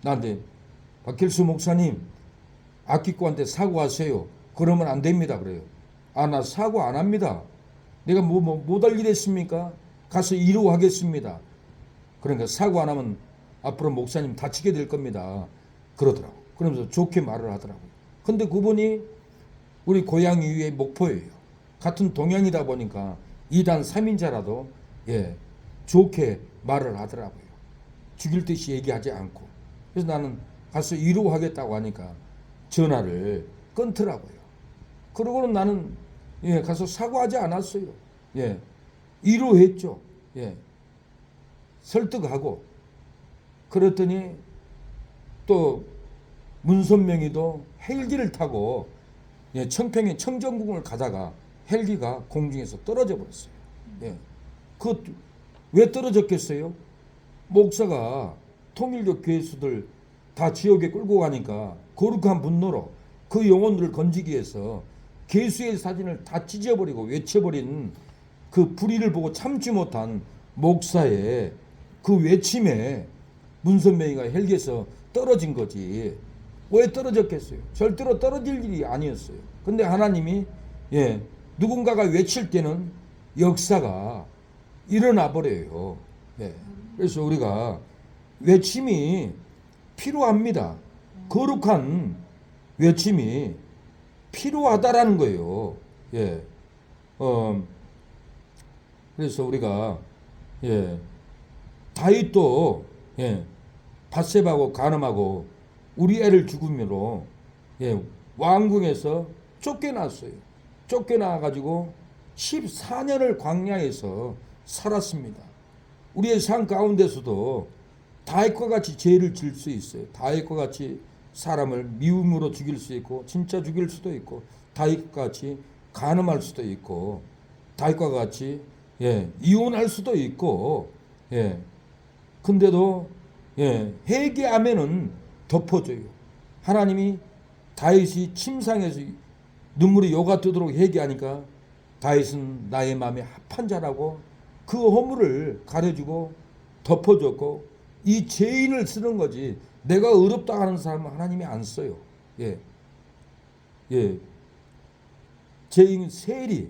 A: 나한테 박길수 목사님 악기꾼한테 사과하세요. 그러면 안 됩니다. 그래요. 나 사과 안 합니다. 내가 못할 일 했습니까? 가서 이루하겠습니다. 그러니까 사과 안 하면 앞으로 목사님 다치게 될 겁니다. 그러더라고. 그러면서 좋게 말을 하더라고요. 근데 그분이 우리 고향 이후에 목포예요. 같은 동양이다 보니까 2단 3인자라도 좋게 말을 하더라고요. 죽일 듯이 얘기하지 않고. 그래서 나는 가서 이루하겠다고 하니까 전화를 끊더라고요. 그러고는 나는 가서 사과하지 않았어요. 이루했죠. 설득하고. 그랬더니 또 문선명이도 헬기를 타고 청평의 청정궁을 가다가 헬기가 공중에서 떨어져 버렸어요. 왜 떨어졌겠어요? 목사가 통일교 교회수들 다 지옥에 끌고 가니까 거룩한 분노로 그 영혼들을 건지기 위해서 개수의 사진을 다 찢어버리고 외쳐버린 그 불의를 보고 참지 못한 목사의 그 외침에 문선명이가 헬기에서 떨어진 거지. 왜 떨어졌겠어요? 절대로 떨어질 일이 아니었어요. 근데 하나님이 누군가가 외칠 때는 역사가 일어나 버려요. 그래서 우리가 외침이 필요합니다. 거룩한 외침이 필요하다라는 거예요. 그래서 우리가 다윗도 밧세바하고 간음하고 우리엘을 죽음으로 왕궁에서 쫓겨났어요. 쫓겨나가지고 14년을 광야에서 살았습니다. 우리의 삶 가운데서도 다윗과 같이 죄를 지을 수 있어요. 다윗과 같이 사람을 미움으로 죽일 수 있고 진짜 죽일 수도 있고 다윗과 같이 간음할 수도 있고 다윗과 같이 이혼할 수도 있고 근데도 회개하면은 덮어줘요. 하나님이 다윗이 침상에서 눈물이 요가 뜨도록 회개하니까 다윗은 나의 마음에 합한 자라고 그 허물을 가려주고 덮어줬고, 이 죄인을 쓰는 거지 내가 의롭다 하는 사람은 하나님이 안 써요. 죄인 세리,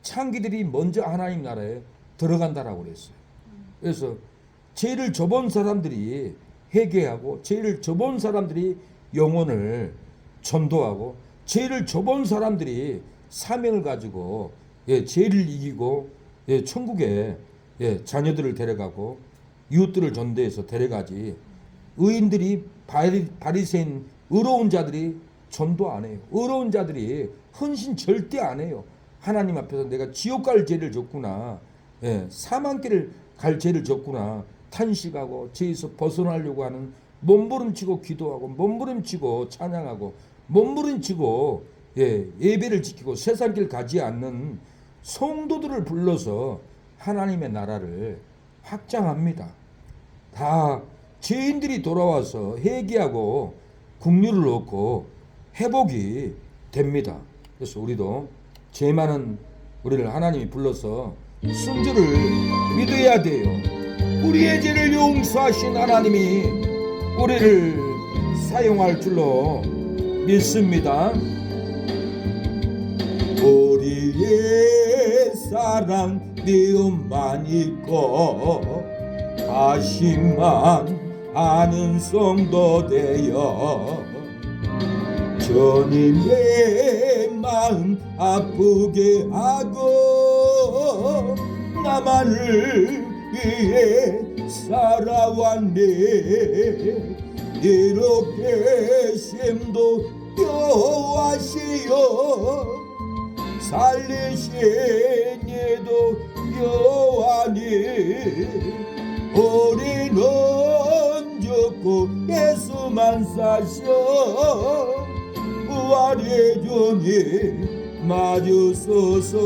A: 창기들이 먼저 하나님 나라에 들어간다라고 그랬어요. 그래서 죄를 져본 사람들이 회개하고, 죄를 져본 사람들이 영혼을 전도하고, 죄를 져본 사람들이 사명을 가지고 죄를 이기고 천국에 자녀들을 데려가고 이웃들을 전도해서 데려가지, 의인들이 바리새인 의로운 자들이 전도 안 해요. 의로운 자들이 헌신 절대 안 해요. 하나님 앞에서 내가 지옥 갈 죄를 졌구나, 사망길을 갈 죄를 졌구나 탄식하고 죄에서 벗어나려고 하는, 몸부림치고 기도하고 몸부림치고 찬양하고 몸부림치고 예배를 지키고 세상길 가지 않는 성도들을 불러서 하나님의 나라를 확장합니다. 다 죄인들이 돌아와서 회개하고 긍휼을 얻고 회복이 됩니다. 그래서 우리도 죄 많은 우리를 하나님이 불러서 순교를 믿어야 돼요. 우리의 죄를 용서하신 하나님이 우리를 사용할 줄로 믿습니다. 우리의 사랑 미움만 있고 가심만 아는 성도 되어 주님의 마음 아프게 하고 나만을 위해 살아왔네. 이렇게 심도 여호와시여 살리신 이도 여호와니 우리는 죽고 예수만 사셔 부활의 주님 마주서서.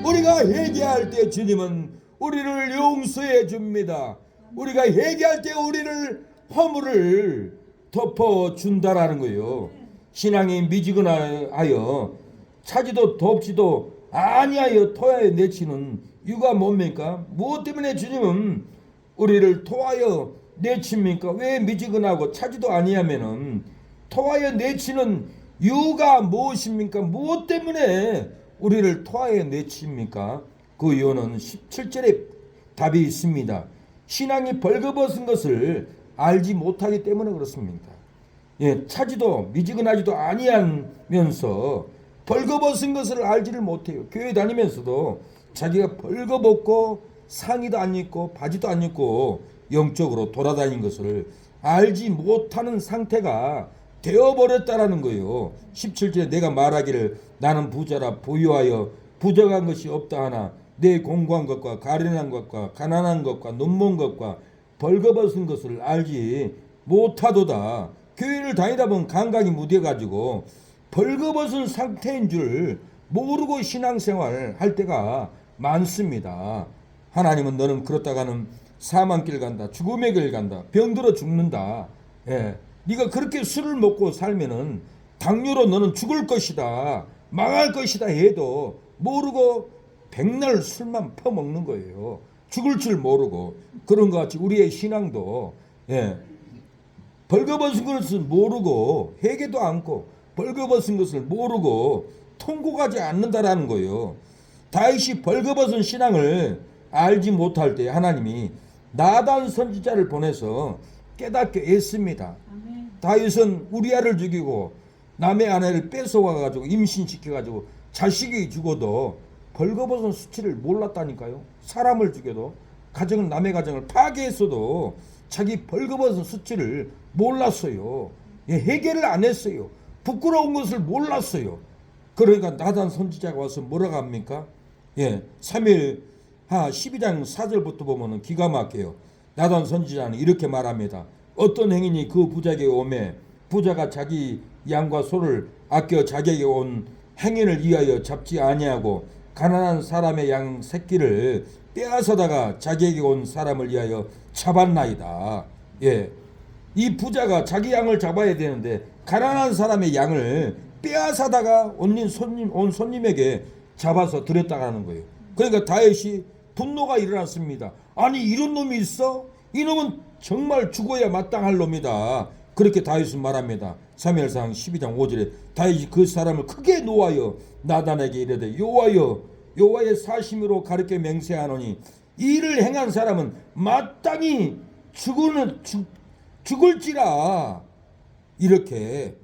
A: 우리가 회개할 때 주님은 우리를 용서해 줍니다. 우리가 회개할 때 우리를 허물을 덮어준다라는 거예요. 신앙이 미지근하여 차지도 덥지도 아니하여 토하여 내치는 이유가 뭡니까? 무엇 때문에 주님은 우리를 토하여 내칩니까? 왜 미지근하고 차지도 아니하면은 토하여 내치는 이유가 무엇입니까? 무엇 때문에 우리를 토하여 내칩니까? 그 이유는 17절에 답이 있습니다. 신앙이 벌거벗은 것을 알지 못하기 때문에 그렇습니다. 차지도 미지근하지도 아니하면서 벌거벗은 것을 알지를 못해요. 교회 다니면서도 자기가 벌거벗고 상의도 안 입고 바지도 안 입고 영적으로 돌아다닌 것을 알지 못하는 상태가 되어버렸다라는 거예요. 17절에 내가 말하기를 나는 부자라 부유하여 부족한 것이 없다 하나 내 공고한 것과 가련한 것과 가난한 것과 눈먼 것과 벌거벗은 것을 알지 못하도다. 교회를 다니다 보면 감각이 무뎌가지고 벌거벗은 상태인 줄 모르고 신앙생활을 할 때가 많습니다. 하나님은 너는 그렇다가는 사망길 간다, 죽음의 길 간다, 병들어 죽는다. 네가 그렇게 술을 먹고 살면은 당뇨로 너는 죽을 것이다, 망할 것이다 해도 모르고 백날 술만 퍼먹는 거예요. 죽을 줄 모르고. 그런 것 같이 우리의 신앙도 벌거벗은 것을 모르고 회개도 않고 벌거벗은 것을 모르고 통곡하지 않는다라는 거예요. 다윗이 벌거벗은 신앙을 알지 못할 때 하나님이 나단 선지자를 보내서 깨닫게 했습니다. 다윗은 우리아를 죽이고 남의 아내를 뺏어와가지고 임신시켜가지고 자식이 죽어도 벌거벗은 수치를 몰랐다니까요. 사람을 죽여도 가정은 남의 가정을 파괴했어도 자기 벌거벗은 수치를 몰랐어요. 해결을 안 했어요. 부끄러운 것을 몰랐어요. 그러니까 나단 선지자가 와서 뭐라고 합니까? 사무엘하 12장 4절부터 보면은 기가 막혀요. 나단 선지자는 이렇게 말합니다. 어떤 행인이 그 부자에게 오매 부자가 자기 양과 소를 아껴 자기에게 온 행인을 위하여 잡지 아니하고 가난한 사람의 양 새끼를 빼앗아다가 자기에게 온 사람을 위하여 잡았나이다. 예, 이 부자가 자기 양을 잡아야 되는데 가난한 사람의 양을 빼앗아다가 온 손님에게 잡아서 드렸다라는 거예요. 그러니까 다윗이 분노가 일어났습니다. 아니 이런 놈이 있어? 이놈은 정말 죽어야 마땅할 놈이다. 그렇게 다윗은 말합니다. 사무엘상 12장 5절에 다윗이 그 사람을 크게 노하여 나단에게 이르되 여호와의 사심으로 가르쳐 맹세하노니 이 일을 행한 사람은 마땅히 죽을지라. 이렇게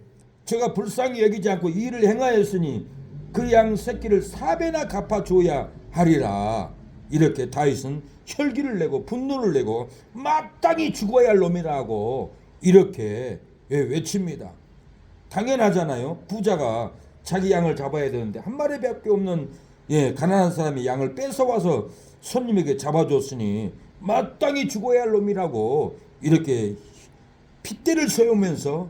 A: 제가 불쌍히 여기지 않고 이 일을 행하였으니 그 양 새끼를 4배나 갚아줘야 하리라. 이렇게 다윗은 혈기를 내고 분노를 내고 마땅히 죽어야 할 놈이라고 이렇게 외칩니다. 당연하잖아요. 부자가 자기 양을 잡아야 되는데 한 마리밖에 없는 가난한 사람이 양을 뺏어와서 손님에게 잡아줬으니 마땅히 죽어야 할 놈이라고 이렇게 핏대를 세우면서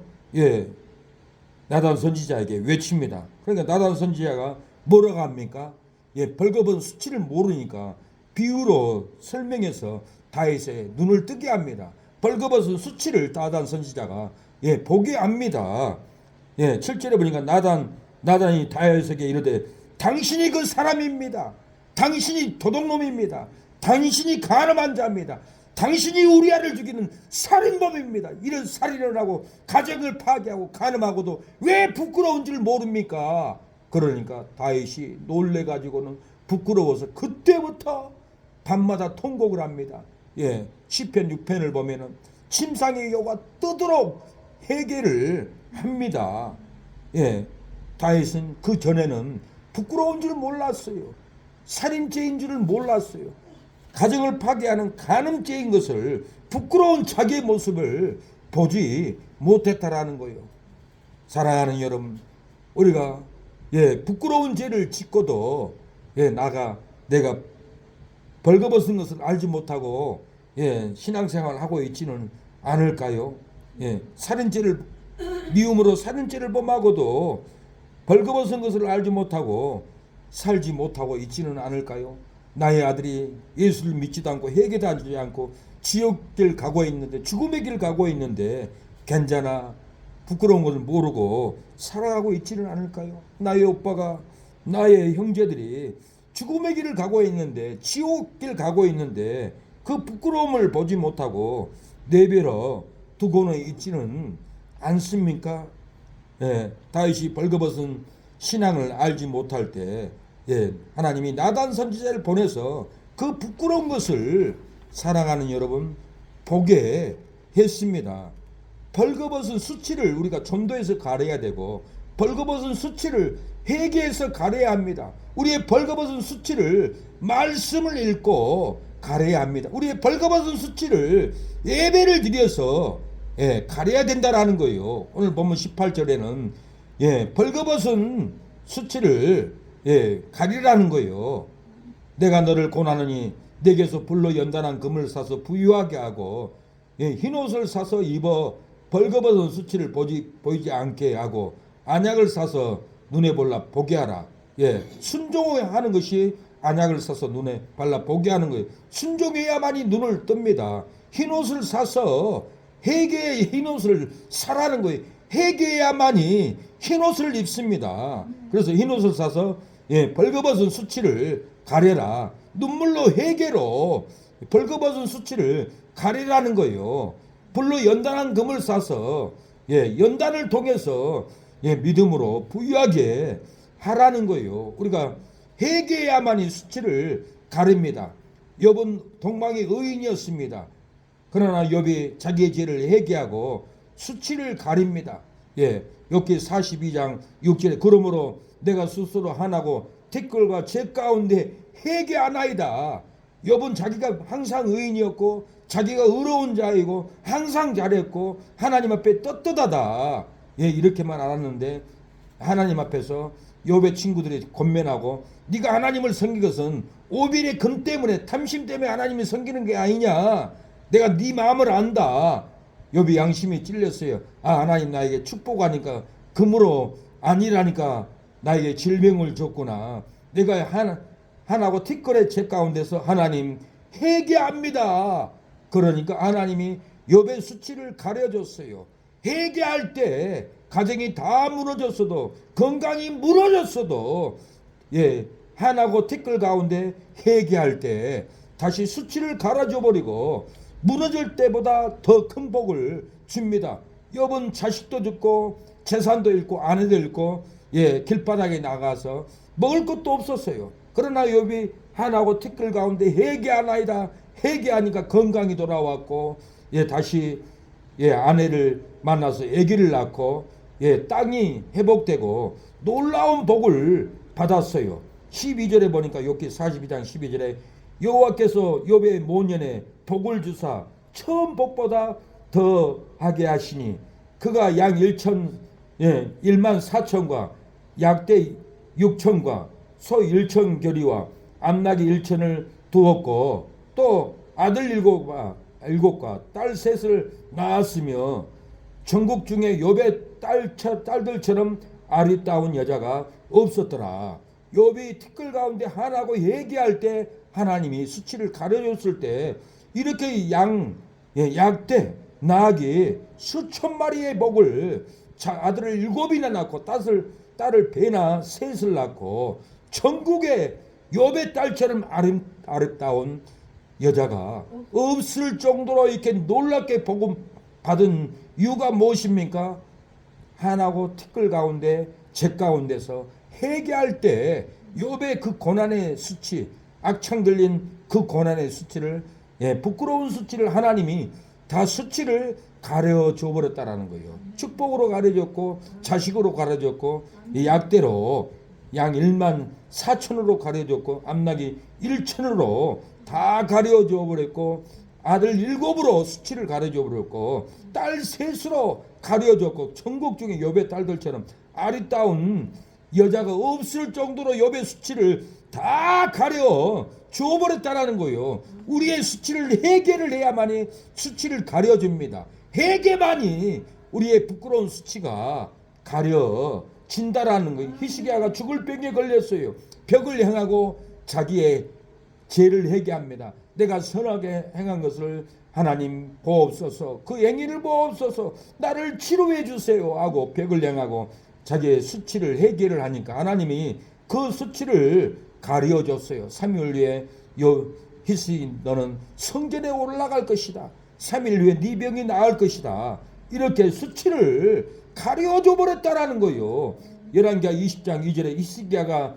A: 나단 선지자에게 외칩니다. 그러니까 나단 선지자가 뭐라고 합니까? 벌거벗은 수치를 모르니까 비유로 설명해서 다윗의 눈을 뜨게 합니다. 벌거벗은 수치를 나단 선지자가 보게 합니다. 7절에 보니까 나단이 다윗에게 이르되 당신이 그 사람입니다. 당신이 도둑놈입니다. 당신이 간음한 자입니다. 당신이 우리아를 죽이는 살인범입니다. 이런 살인을 하고 가정을 파괴하고 간음하고도 왜 부끄러운 줄 모릅니까? 그러니까 다윗이 놀래가지고는 부끄러워서 그때부터 밤마다 통곡을 합니다. 시편 6편을 보면은 침상의 여호와 뜨도록 회개를 합니다. 다윗은 그 전에는 부끄러운 줄 몰랐어요. 살인죄인 줄을 몰랐어요. 가정을 파괴하는 간음죄인 것을 부끄러운 자기의 모습을 보지 못했다라는 거예요. 사랑하는 여러분, 우리가 부끄러운 죄를 짓고도 내가 벌거벗은 것을 알지 못하고 신앙생활을 하고 있지는 않을까요? 살인죄를 미움으로 살인죄를 범하고도 벌거벗은 것을 알지 못하고 살지 못하고 있지는 않을까요? 나의 아들이 예수를 믿지도 않고 회개도 하지 않고 지옥길 가고 있는데 죽음의 길 가고 있는데 괜찮아 부끄러운 것을 모르고 살아가고 있지는 않을까요? 나의 오빠가 나의 형제들이 죽음의 길을 가고 있는데 지옥길 가고 있는데 그 부끄러움을 보지 못하고 내버려 두고는 있지는 않습니까? 다윗이 벌거벗은 신앙을 알지 못할 때 하나님이 나단 선지자를 보내서 그 부끄러운 것을 사랑하는 여러분 보게 했습니다. 벌거벗은 수치를 우리가 전도해서 가려야 되고 벌거벗은 수치를 회개해서 가려야 합니다. 우리의 벌거벗은 수치를 말씀을 읽고 가려야 합니다. 우리의 벌거벗은 수치를 예배를 드려서 가려야 된다라는 거예요. 오늘 본문 18절에는 벌거벗은 수치를 가리라는 거예요. 내가 너를 고나느니 내게서 불로 연단한 금을 사서 부유하게 하고 흰옷을 사서 입어 벌거벗은 수치를 보이지 않게 하고 안약을 사서 눈에 발라 보게 하라. 순종하는 것이 안약을 사서 눈에 발라 보게 하는 거예요. 순종해야만이 눈을 뜹니다. 흰옷을 사서 회개의 흰옷을 사라는 거예요. 회개해야만이 흰옷을 입습니다. 그래서 흰옷을 사서 벌거벗은 수치를 가려라. 눈물로 회개로 벌거벗은 수치를 가리라는 거예요. 불로 연단한 금을 사서 연단을 통해서 믿음으로 부유하게 하라는 거예요. 우리가 회개해야만이 수치를 가립니다. 욥은 동방의 의인이었습니다. 그러나 욥이 자기의 죄를 회개하고 수치를 가립니다. 욥기 42장 6절에 그러므로 내가 스스로 하나고 티끌과 제 가운데 회개하나이다. 욥은 자기가 항상 의인이었고 자기가 의로운 자이고 항상 잘했고 하나님 앞에 떳떳하다 이렇게만 알았는데 하나님 앞에서 욥의 친구들이 권면하고 네가 하나님을 섬긴 것은 오빌의 금 때문에 탐심 때문에 하나님을 섬기는 게 아니냐. 내가 네 마음을 안다. 욥이 양심이 찔렸어요. 하나님 나에게 축복하니까 금으로 아니라니까 나에게 질병을 줬구나. 내가 하나고 티끌의 책 가운데서 하나님 회개합니다. 그러니까 하나님이 욥의 수치를 가려줬어요. 회개할 때 가정이 다 무너졌어도, 건강이 무너졌어도, 하나고 티끌 가운데 회개할 때 다시 수치를 갈아줘 버리고 무너질 때보다 더 큰 복을 줍니다. 욥은 자식도 죽고 재산도 잃고 아내도 잃고 길바닥에 나가서 먹을 것도 없었어요. 그러나 욥이 하나고 티끌 가운데 회개하나이다. 회개하니까 건강이 돌아왔고 다시 아내를 만나서 아기를 낳고 땅이 회복되고 놀라운 복을 받았어요. 12절에 보니까 욥기 42장 12절에 여호와께서 욥의 모년에 복을 주사 처음 복보다 더 하게 하시니 그가 양 1만 4천과 약대 6천과 소 1천 결이와 암나귀 1천을 두었고 또 아들 7과 딸 3을 낳았으며 전국 중에 욥의 딸들처럼 아리따운 여자가 없었더라. 욥이 티끌 가운데 하나고 회개할 때 하나님이 수치를 가려줬을 때 이렇게 약대 나귀 수천 마리의 복을 아들을 7이나 낳고 딸을 배나 3을 낳고 전국에 욥의 딸처럼 아름다운 여자가 없을 정도로 이렇게 놀랍게 복음 받은 이유가 무엇입니까? 하나고 티끌 가운데 책 가운데서 회개할 때 욥의 그 고난의 수치, 악창 들린 그 고난의 수치를 부끄러운 수치를 하나님이 다 수치를 가려줘 버렸다라는 거예요. 축복으로 가려줬고 자식으로 가려줬고 약대로 양 1만 4천으로 가려줬고 암나귀 1천으로 다 가려줘 버렸고 아들 7으로 수치를 가려줘 버렸고 딸 3으로 가려줬고 천국 중에 욥의 딸들처럼 아리따운 여자가 없을 정도로 욥의 수치를 다 가려 줘버렸다라는 거예요. 우리의 수치를 회개를 해야만이 수치를 가려줍니다. 회개만이 우리의 부끄러운 수치가 가려진다라는 거예요. 히스기야가 죽을 병에 걸렸어요. 벽을 향하고 자기의 죄를 회개합니다. 내가 선하게 행한 것을 하나님 보옵소서, 그 행위를 보옵소서, 나를 치료해 주세요 하고 벽을 향하고 자기의 수치를 회개를 하니까 하나님이 그 수치를 가려줬어요. 3일 후에 히스기 너는 성전에 올라갈 것이다. 3일 후에 네 병이 나을 것이다. 이렇게 수치를 가려줘 버렸다라는 거예요. 열왕기하 20장 2절에 히스기야가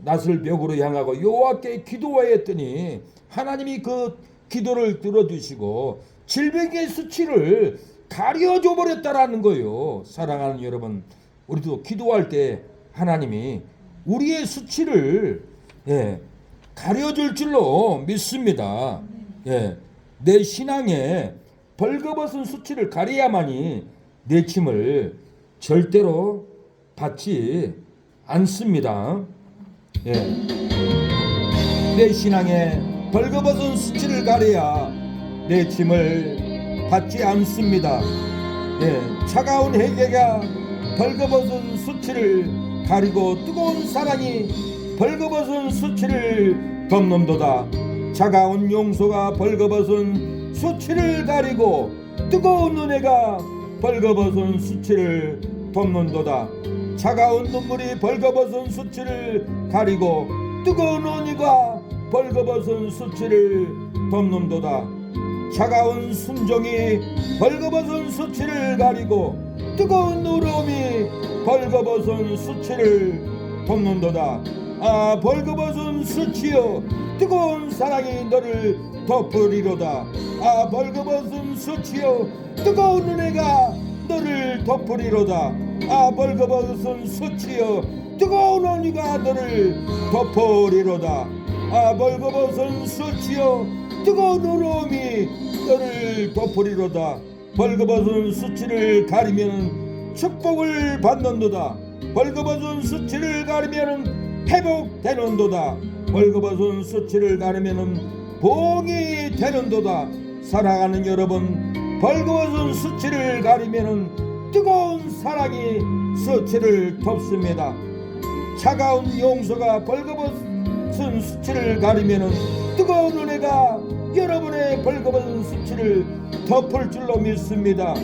A: 낫을 벽으로 향하고 여호와께 기도하였더니 하나님이 그 기도를 들어주시고 질병의 수치를 가려줘 버렸다라는 거예요. 사랑하는 여러분, 우리도 기도할 때 하나님이 우리의 수치를 가려줄 줄로 믿습니다. 내 신앙에 벌거벗은 수치를 가려야만이 내 침을 절대로 받지 않습니다. 내 신앙에 벌거벗은 수치를 가려야 내 짐을 받지 않습니다. 차가운 회개가 벌거벗은 수치를 가리고 뜨거운 사랑이 벌거벗은 수치를 덮는도다. 차가운 용서가 벌거벗은 수치를 가리고 뜨거운 은혜가 벌거벗은 수치를 덮는도다. 차가운 눈물이 벌거벗은 수치를 가리고 뜨거운 은혜가 벌거벗은 수치를 덮는도다. 차가운 순종이 벌거벗은 수치를 가리고 뜨거운 누름이 벌거벗은 수치를 덮는도다. 아, 벌거벗은 수치여, 뜨거운 사랑이 너를 덮으리로다. 아, 벌거벗은 수치여, 뜨거운 은혜가 너를 덮으리로다. 아, 벌거벗은 수치여, 뜨거운 은혜가 너를 덮으리로다. 아, 벌거벗은 수치여, 뜨거운 누름이 너를 덮으리로다. 벌거벗은 수치를 가리면 축복을 받는도다. 벌거벗은 수치를 가리면 회복되는도다. 벌거벗은 수치를 가리면 봉이 되는도다. 사랑하는 여러분, 벌거벗은 수치를 가리면 뜨거운 사랑이 수치를 덮습니다. 차가운 용서가 벌거벗은 수치를 가리면은 뜨거운 은혜가 여러분의 벌거벗은 수치를 덮을 줄로 믿습니다.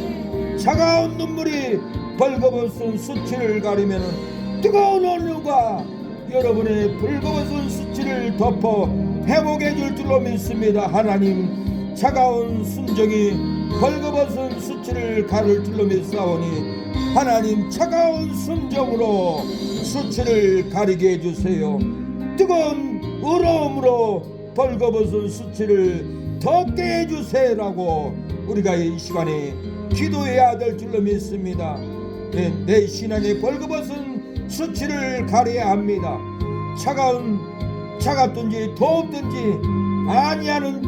A: 차가운 눈물이 벌거벗은 수치를 가리면은 뜨거운 은혜가 여러분의 벌거벗은 수치를 덮어 회복해 줄 줄로 믿습니다. 하나님, 차가운 순정이 벌거벗은 수치를 가릴 줄로 믿사오니 하나님, 차가운 순정으로 수치를 가리게 해주세요. 뜨거운 의로움으로 벌거벗은 수치를 덮게 해주세요라고 우리가 이 시간에 기도해야 될 줄로 믿습니다. 내 신앙의 벌거벗은 수치를 가려야 합니다. 차갑든지 덥든지 아니하는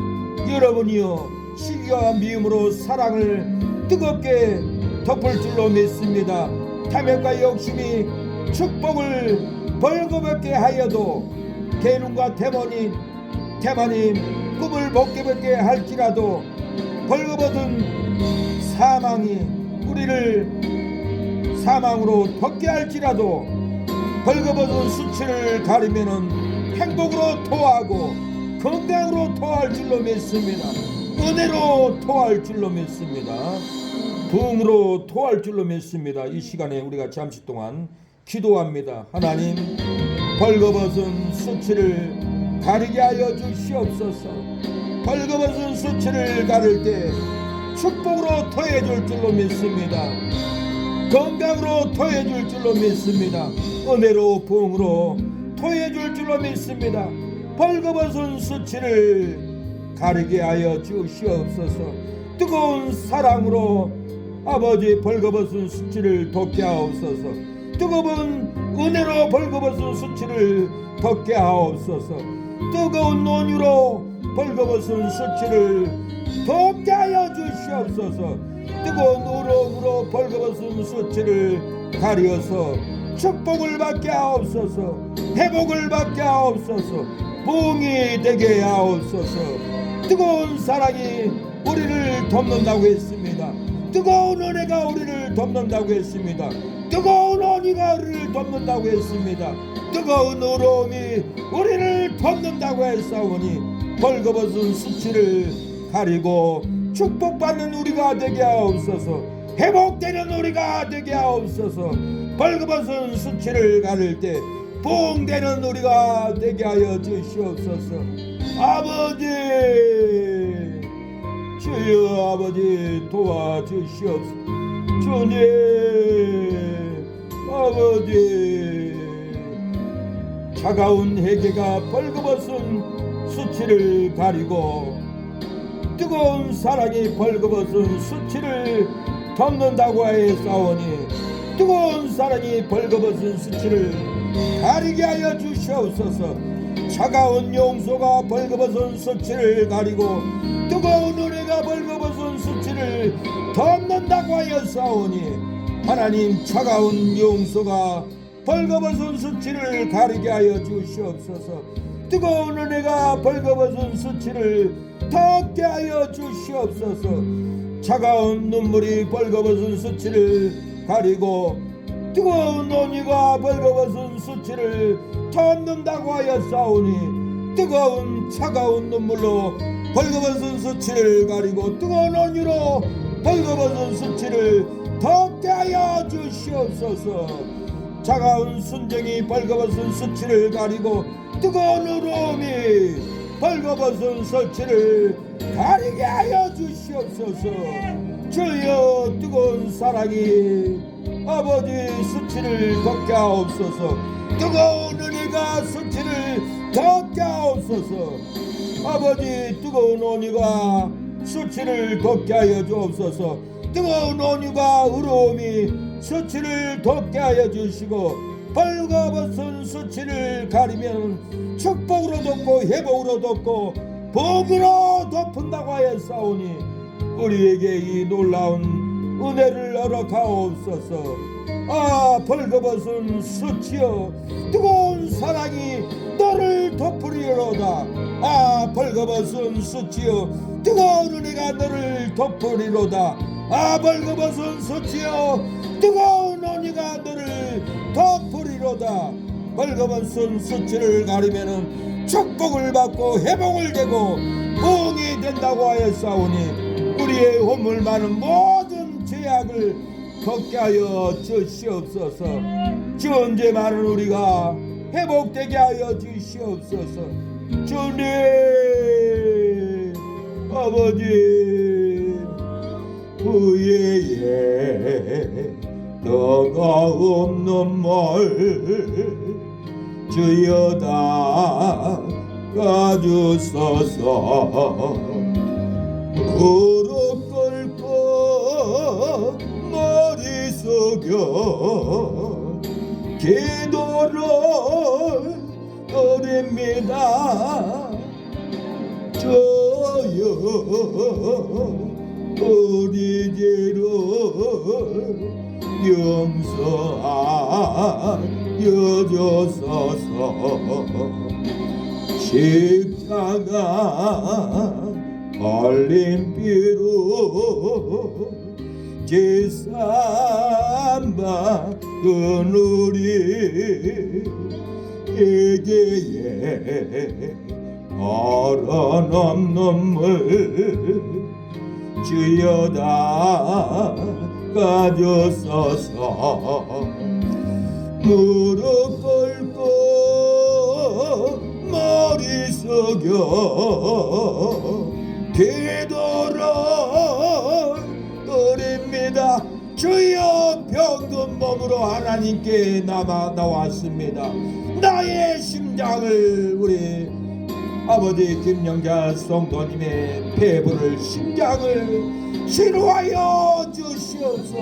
A: 여러분이여, 시기와 미움으로 사랑을 뜨겁게 덮을 줄로 믿습니다. 탐욕과 욕심이 축복을 벌거벗게 하여도 계획과 태만이 꿈을 벗게 할지라도 벌거벗은 사망이 우리를 사망으로 덮게 할지라도 벌거벗은 수치를 가리면은 행복으로 토하고 건강으로 토할 줄로 믿습니다. 은혜로 토할 줄로 믿습니다. 부흥으로 토할 줄로 믿습니다. 이 시간에 우리가 잠시 동안 기도합니다. 하나님, 벌거벗은 수치를 가리게 하여 주시옵소서. 벌거벗은 수치를 가릴 때 축복으로 토해 줄 줄로 믿습니다. 건강으로 토해 줄 줄로 믿습니다. 은혜로 부흥으로 토해 줄 줄로 믿습니다. 벌거벗은 수치를 가리게 하여 주시옵소서. 뜨거운 사랑으로 아버지 벌거벗은 수치를 덮게 하옵소서. 뜨거운 은혜로 벌거벗은 수치를 덮게 하옵소서. 뜨거운 논유로 벌거벗은 수치를 덮게 하여 주시옵소서. 뜨거운 의로움으로 벌거벗은 수치를 가려서 축복을 받게 하옵소서. 회복을 받게 하옵소서. 부흥이 되게 하옵소서. 뜨거운 사랑이 우리를 덮는다고 했습니다. 뜨거운 은혜가 우리를 덮는다고 했습니다. 뜨거운 언니가 우리를 덮는다고 했습니다. 뜨거운 의로움이 우리를 덮는다고 했사오니 벌거벗은 수치를 가리고 축복받는 우리가 되게 하옵소서. 회복되는 우리가 되게 하옵소서. 벌거벗은 수치를 가릴 때 부흥되는 우리가 되게 하여 주시옵소서. 아버지, 주여 아버지 도와주시옵소서. 주님 아버지, 차가운 회개가 벌거벗은 수치를 가리고 뜨거운 사랑이 벌거벗은 수치를 덮는다고 하였사오니 뜨거운 사랑이 벌거벗은 수치를 가리게 하여 주시옵소서. 차가운 용서가 벌거벗은 수치를 가리고 뜨거운 은혜가 벌거벗은 수치를 덮는다고 하였사오니 하나님, 차가운 용서가 벌거벗은 수치를 가리게 하여 주시옵소서. 뜨거운 은혜가 벌거벗은 수치를 덮게 하여 주시옵소서. 차가운 눈물이 벌거벗은 수치를 가리고 뜨거운 온유가 벌거벗은 수치를 덮는다고 하였사오니 뜨거운 차가운 눈물로 벌거벗은 수치를 가리고 뜨거운 온유로 벌거벗은 수치를 덮게 하여 주시옵소서. 차가운 순정이 벌거벗은 수치를 가리고 뜨거운 의로움이 벌거벗은 수치를 가리게 하여 주시옵소서. 주여, 뜨거운 사랑이 아버지 수치를 덮게 하옵소서. 뜨거운 은혜가 수치를 덮게 하옵소서. 아버지, 뜨거운 온유가 수치를 덮게 하여 주옵소서. 뜨거운 온유가 의로움이 수치를 덮게 하여 주시고 벌거벗은 수치를 가리면 축복으로 덮고 회복으로 덮고 복으로 덮은다고 하였사오니 우리에게 이 놀라운 은혜를 허락하옵소서. 아, 벌거벗은 수치여, 뜨거운 사랑이 너를 덮으리로다. 아, 벌거벗은 수치여, 뜨거운 은혜가 너를 덮으리로다. 아, 벌거벗은 수치여, 뜨거운 은혜가 너를 덮으리로다. 벌거벗은 수치를 가리면은 축복을 받고 회복을 되고 부흥이 된다고 하였사오니 우리의 허물 많은 모든 죄악을 걷게 하여 주시옵소서. 주언제 많은 우리가 회복되게 하여 주시옵소서. 주님 아버지 후회에 너가 없는 말 주여 닦아주소서. 무릎 꿇고 머리 숙여 기도를 드립니다. 주여 우리 죄를 용서하여 주소서. 십자가 흘린 피로 제삼 받은 우리에게 얼어넘는 물 주여 닦아주소서. 무릎 꿇고 머리 숙여 기도를 드립니다. 주여 병든 몸으로 하나님께 나왔습니다. 나의 심장을 우리 아버지 김영자 성도님의 폐부를 심장을 치료하여 주시옵소서.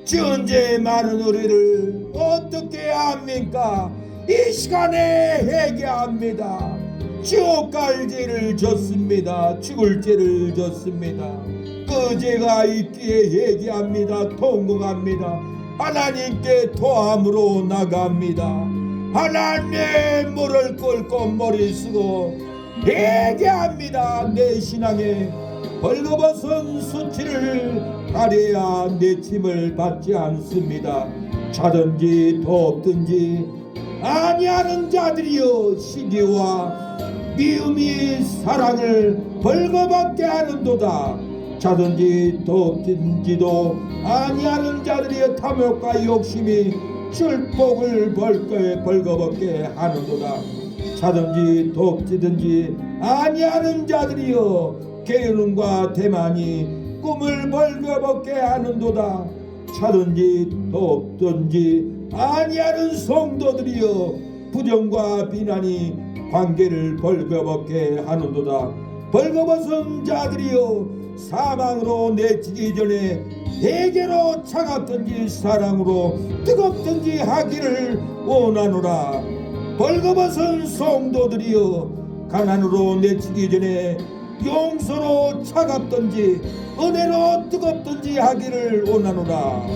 A: 주언제 많은 우리를 어떻게 합니까? 이 시간에 회개합니다. 지옥 갈 죄를 졌습니다. 죽을 죄를 졌습니다. 그 죄가 있기에 회개합니다. 통곡합니다. 하나님께 토함으로 나갑니다. 하나님 무릎 꿇고 머리 쓰고 회개합니다. 내 신앙에 벌거벗은 수치를 가려야 내 침을 받지 않습니다. 자든지 돕든지 아니하는 자들이여 시기와 미움이 사랑을 벌거벗게 하는도다. 자든지 돕든지도 아니하는 자들이여 탐욕과 욕심이 축복을 벌거벗게 하는도다. 자든지 돕든지 아니하는 자들이여 게으름과 대만이 꿈을 벌거벗게 하는도다. 자든지 돕든지 아니하는 성도들이여 부정과 비난이 관계를 벌거벗게 하는도다. 벌거벗은 자들이여 사망으로 내치기 전에 대개로 차갑든지 사랑으로 뜨겁든지 하기를 원하노라. 벌거벗은 성도들이여 가난으로 내치기 전에 용서로 차갑든지 은혜로 뜨겁든지 하기를 원하노라.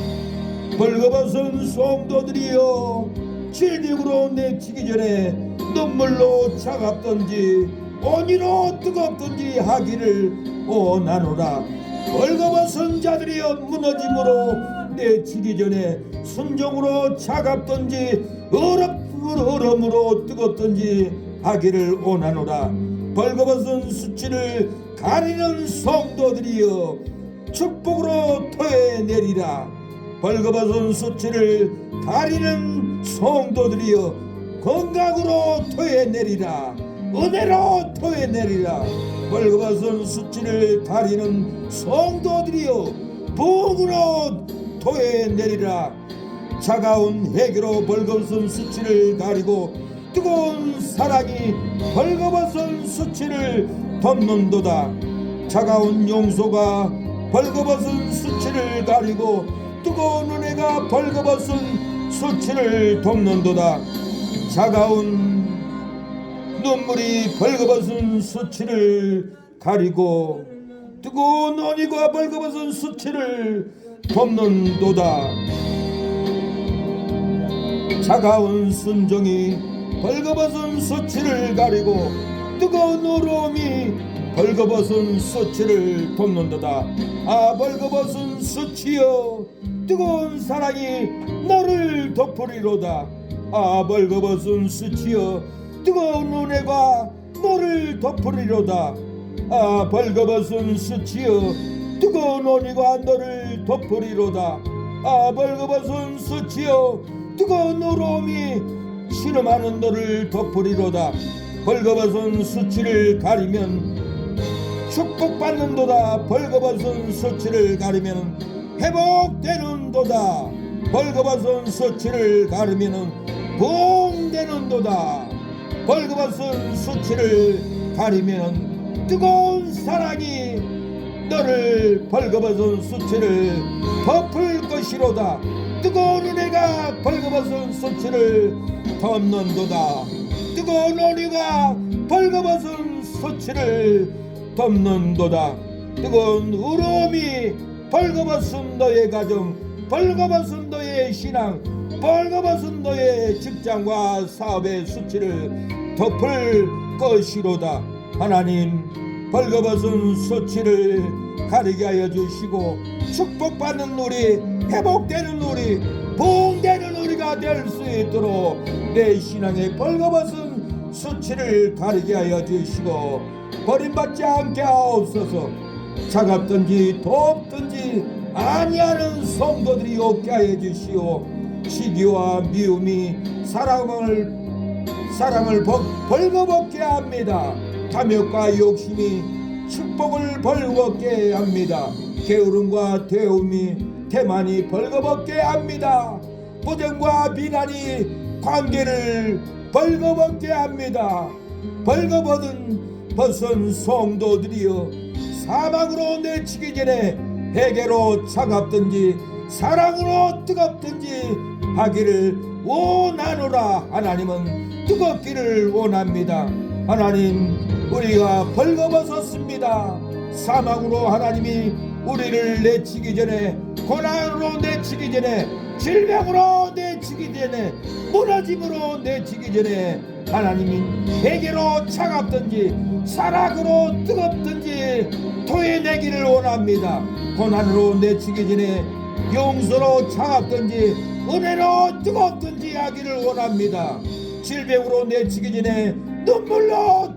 A: 벌거벗은 성도들이여 질병으로 내치기 전에 눈물로 차갑든지 온유로 뜨겁든지 하기를 원하노라. 벌거벗은 자들이여 무너짐으로 내치기 전에 순종으로 차갑든지 얼음으로 뜨겁든지 하기를 원하노라. 벌거벗은 수치를 가리는 성도들이여 축복으로 토해내리라. 벌거벗은 수치를 가리는 성도들이여 건강으로 토해내리라. 은혜로 토해내리라. 벌거벗은 수치를 가리는 성도들이여 부흥으로 토해내리라. 차가운 회개로 벌거벗은 수치를 가리고 뜨거운 사랑이 벌거벗은 수치를 덮는도다. 차가운 용서가 벌거벗은 수치를 가리고 뜨거운 은혜가 벌거벗은 수치를 덮는도다. 차가운 눈물이 벌거벗은 수치를 가리고 뜨거운 온유가 벌거벗은 수치를 덮는도다. 차가운 순종이 벌거벗은 수치를 가리고 뜨거운 울음이 벌거벗은 수치를 덮는도다. 아 벌거벗은 수치여 뜨거운 사랑이 너를 덮으리로다. 벌거벗은 수치여 뜨거운 은혜가 너를 덮으리로다. 벌거벗은 수치여 뜨거운 은혜가 너를 덮으리로다. 벌거벗은 수치여 뜨거운 노름이 신음하는 너를 덮으리로다. 벌거벗은 수치를 가리면 축복받는도다. 벌거벗은 수치를 가리면 회복되는도다. 벌거벗은 수치를 가리면 부흥되는도다. 벌거벗은 수치를 가리면 뜨거운 사랑이 너를 벌거벗은 수치를 덮을 것이로다. 뜨거운 은혜가 벌거벗은 수치를 덮는도다. 뜨거운 은혜가 벌거벗은 수치를 덮는도다. 뜨거운 울음이 벌거벗은 너의 가정, 벌거벗은 너의 신앙, 벌거벗은 너의 직장과 사업의 수치를 덮을 것이로다. 하나님, 벌거벗은 수치를 가리게 하여 주시고 축복받는 우리, 회복되는 우리, 부흥되는 우리가 될 수 있도록 내 신앙의 벌거벗은 수치를 가리게 하여 주시고 버림받지 않게 하옵소서. 차갑든지 덥든지 아니하는 성도들이 없게 하여 주시오. 시기와 미움이 사랑을 벌거벗게 합니다. 탐욕과 욕심이 축복을 벌거벗게 합니다. 게으름과 태움이 태만이 벌거벗게 합니다. 부정과 비난이 관계를 벌거벗게 합니다. 벌거벗은 성도들이여 사망으로 내치기 전에 회개로 차갑든지 사랑으로 뜨겁든지 하기를 원하노라. 하나님은 뜨겁기를 원합니다. 하나님, 우리가 벌거벗었습니다. 사망으로 하나님이 우리를 내치기 전에, 고난으로 내치기 전에, 질병으로 내치기 전에, 무너짐으로 내치기 전에 하나님이 회개로 차갑든지 사랑으로 뜨겁든지 토해내기를 원합니다. 고난으로 내치기 전에 용서로 차갑든지 은혜로 뜨겁든지 하기를 원합니다. 질병으로 내치기 전에 눈물로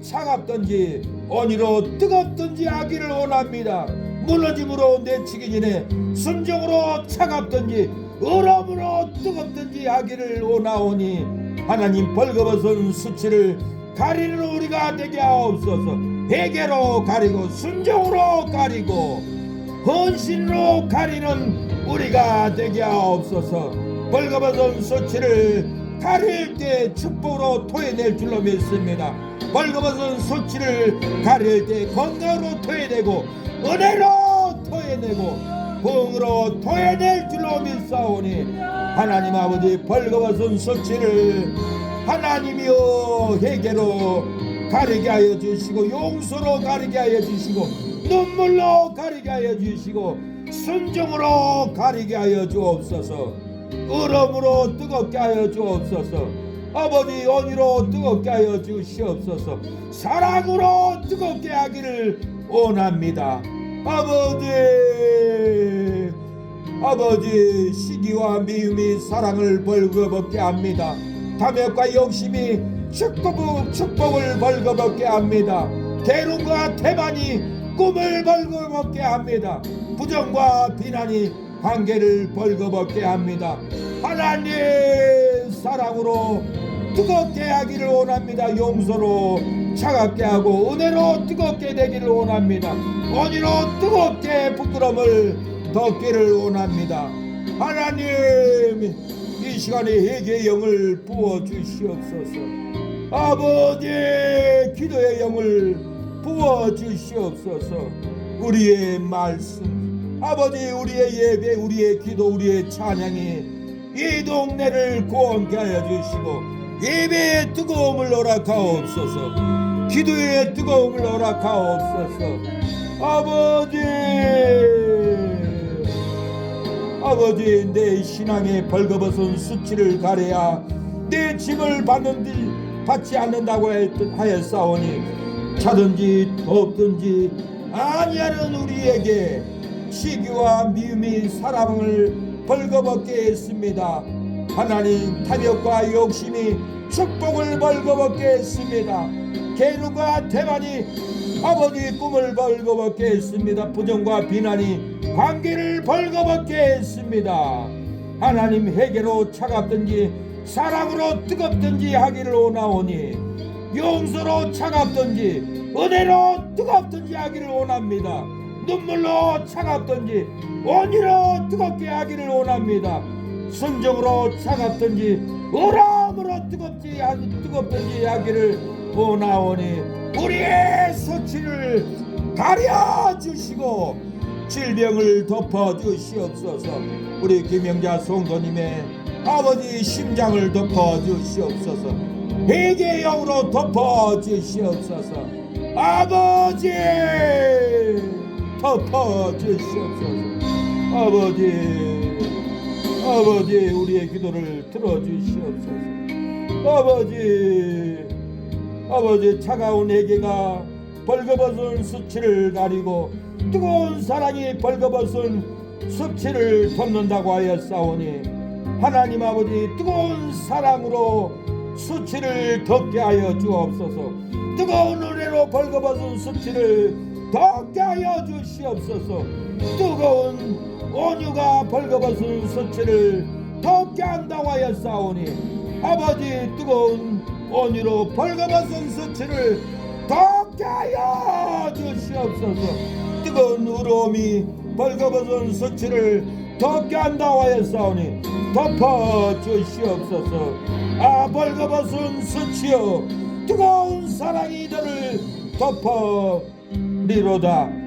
A: 차갑든지 언의로 뜨겁든지 하기를 원합니다. 무너짐으로 내치기 전에 순종으로 차갑든지 의로움으로 뜨겁든지 하기를 원하오니 하나님, 벌거벗은 수치를 가리는 우리가 되게 하옵소서. 회개로 가리고 순종으로 가리고 헌신으로 가리는 우리가 되게 하옵소서. 벌거벗은 수치를 가릴 때 축복으로 토해낼 줄로 믿습니다. 벌거벗은 수치를 가릴 때 건강으로 토해내고 은혜로 토해내고 부흥으로 토해낼 줄로 믿사오니 하나님 아버지, 벌거벗은 수치를 하나님이여 회개로 가리게 하여 주시고 용서로 가리게 하여 주시고 눈물로 가리게 하여 주시고 순종으로 가리게 하여 주옵소서. 의로움으로 뜨겁게 하여 주옵소서. 아버지, 언의로 뜨겁게 하여 주시옵소서. 사랑으로 뜨겁게 하기를 원합니다. 아버지, 시기와 미움이 사랑을 벌거벗게 합니다. 탐욕과 욕심이 축복을 벌거벗게 합니다. 게으름과 태만이 꿈을 벌거벗게 합니다. 부정과 비난이 관계를 벌거벗게 합니다. 하나님, 사랑으로 뜨겁게 하기를 원합니다. 용서로 차갑게 하고 은혜로 뜨겁게 되기를 원합니다. 언의로 뜨겁게 부끄러움을 덮기를 원합니다. 하나님, 이 시간에 회개의 영을 부어주시옵소서. 아버지, 기도의 영을 부어주시옵소서. 우리의 말씀, 아버지, 우리의 예배, 우리의 기도, 우리의 찬양이 이 동네를 구원케 하여 주시고 예배의 뜨거움을 허락하옵소서. 기도의 뜨거움을 허락하옵소서. 아버지, 내 신앙의 벌거벗은 수치를 가려야 내 짐을 받지 않는다고 하였사오니 차든지 덥든지 아니하는 우리에게 시기와 미움이 사람을 벌거벗게 했습니다. 하나님 탐욕과 욕심이 축복을 벌거벗게 했습니다. 계획과 태만이 아버지 꿈을 벌거벗게 했습니다. 부정과 비난이 관계를 벌거벗게 했습니다. 하나님 회개로 차갑든지 사랑으로 뜨겁든지 하기를 원하오니 용서로 차갑든지 은혜로 뜨겁든지 하기를 원합니다. 눈물로 차갑든지 온유로 뜨겁게 하기를 원합니다. 순종으로 차갑든지 의람으로 뜨겁든지 하기를 원하오니 우리의 수치를 가려주시고 질병을 덮어주시옵소서. 우리 김영자 성도님의 아버지 심장을 덮어주시옵소서. 회개의 영으로 덮어주시옵소서. 아버지 덮어주시옵소서. 아버지 우리의 기도를 들어주시옵소서. 아버지 차가운 회개가 벌거벗은 수치를 가리고 뜨거운 사랑이 벌거벗은 수치를 덮는다고 하였사오니 하나님 아버지 뜨거운 사랑으로 수치를 덮게 하여 주옵소서. 뜨거운 은혜로 벌거벗은 수치를 덮게 하여 주시옵소서. 뜨거운 온유가 벌거벗은 수치를 덮게 한다고 하였사오니 아버지 뜨거운 온유로 벌거벗은 수치를 덮게 하여 주시옵소서. 뜨거운 의로움이 벌거벗은 수치를 덮게 한다고 하였사오니 덮어 주시옵소서. 벌거벗은 수치여 뜨거운 사랑이 너를 덮으리로다.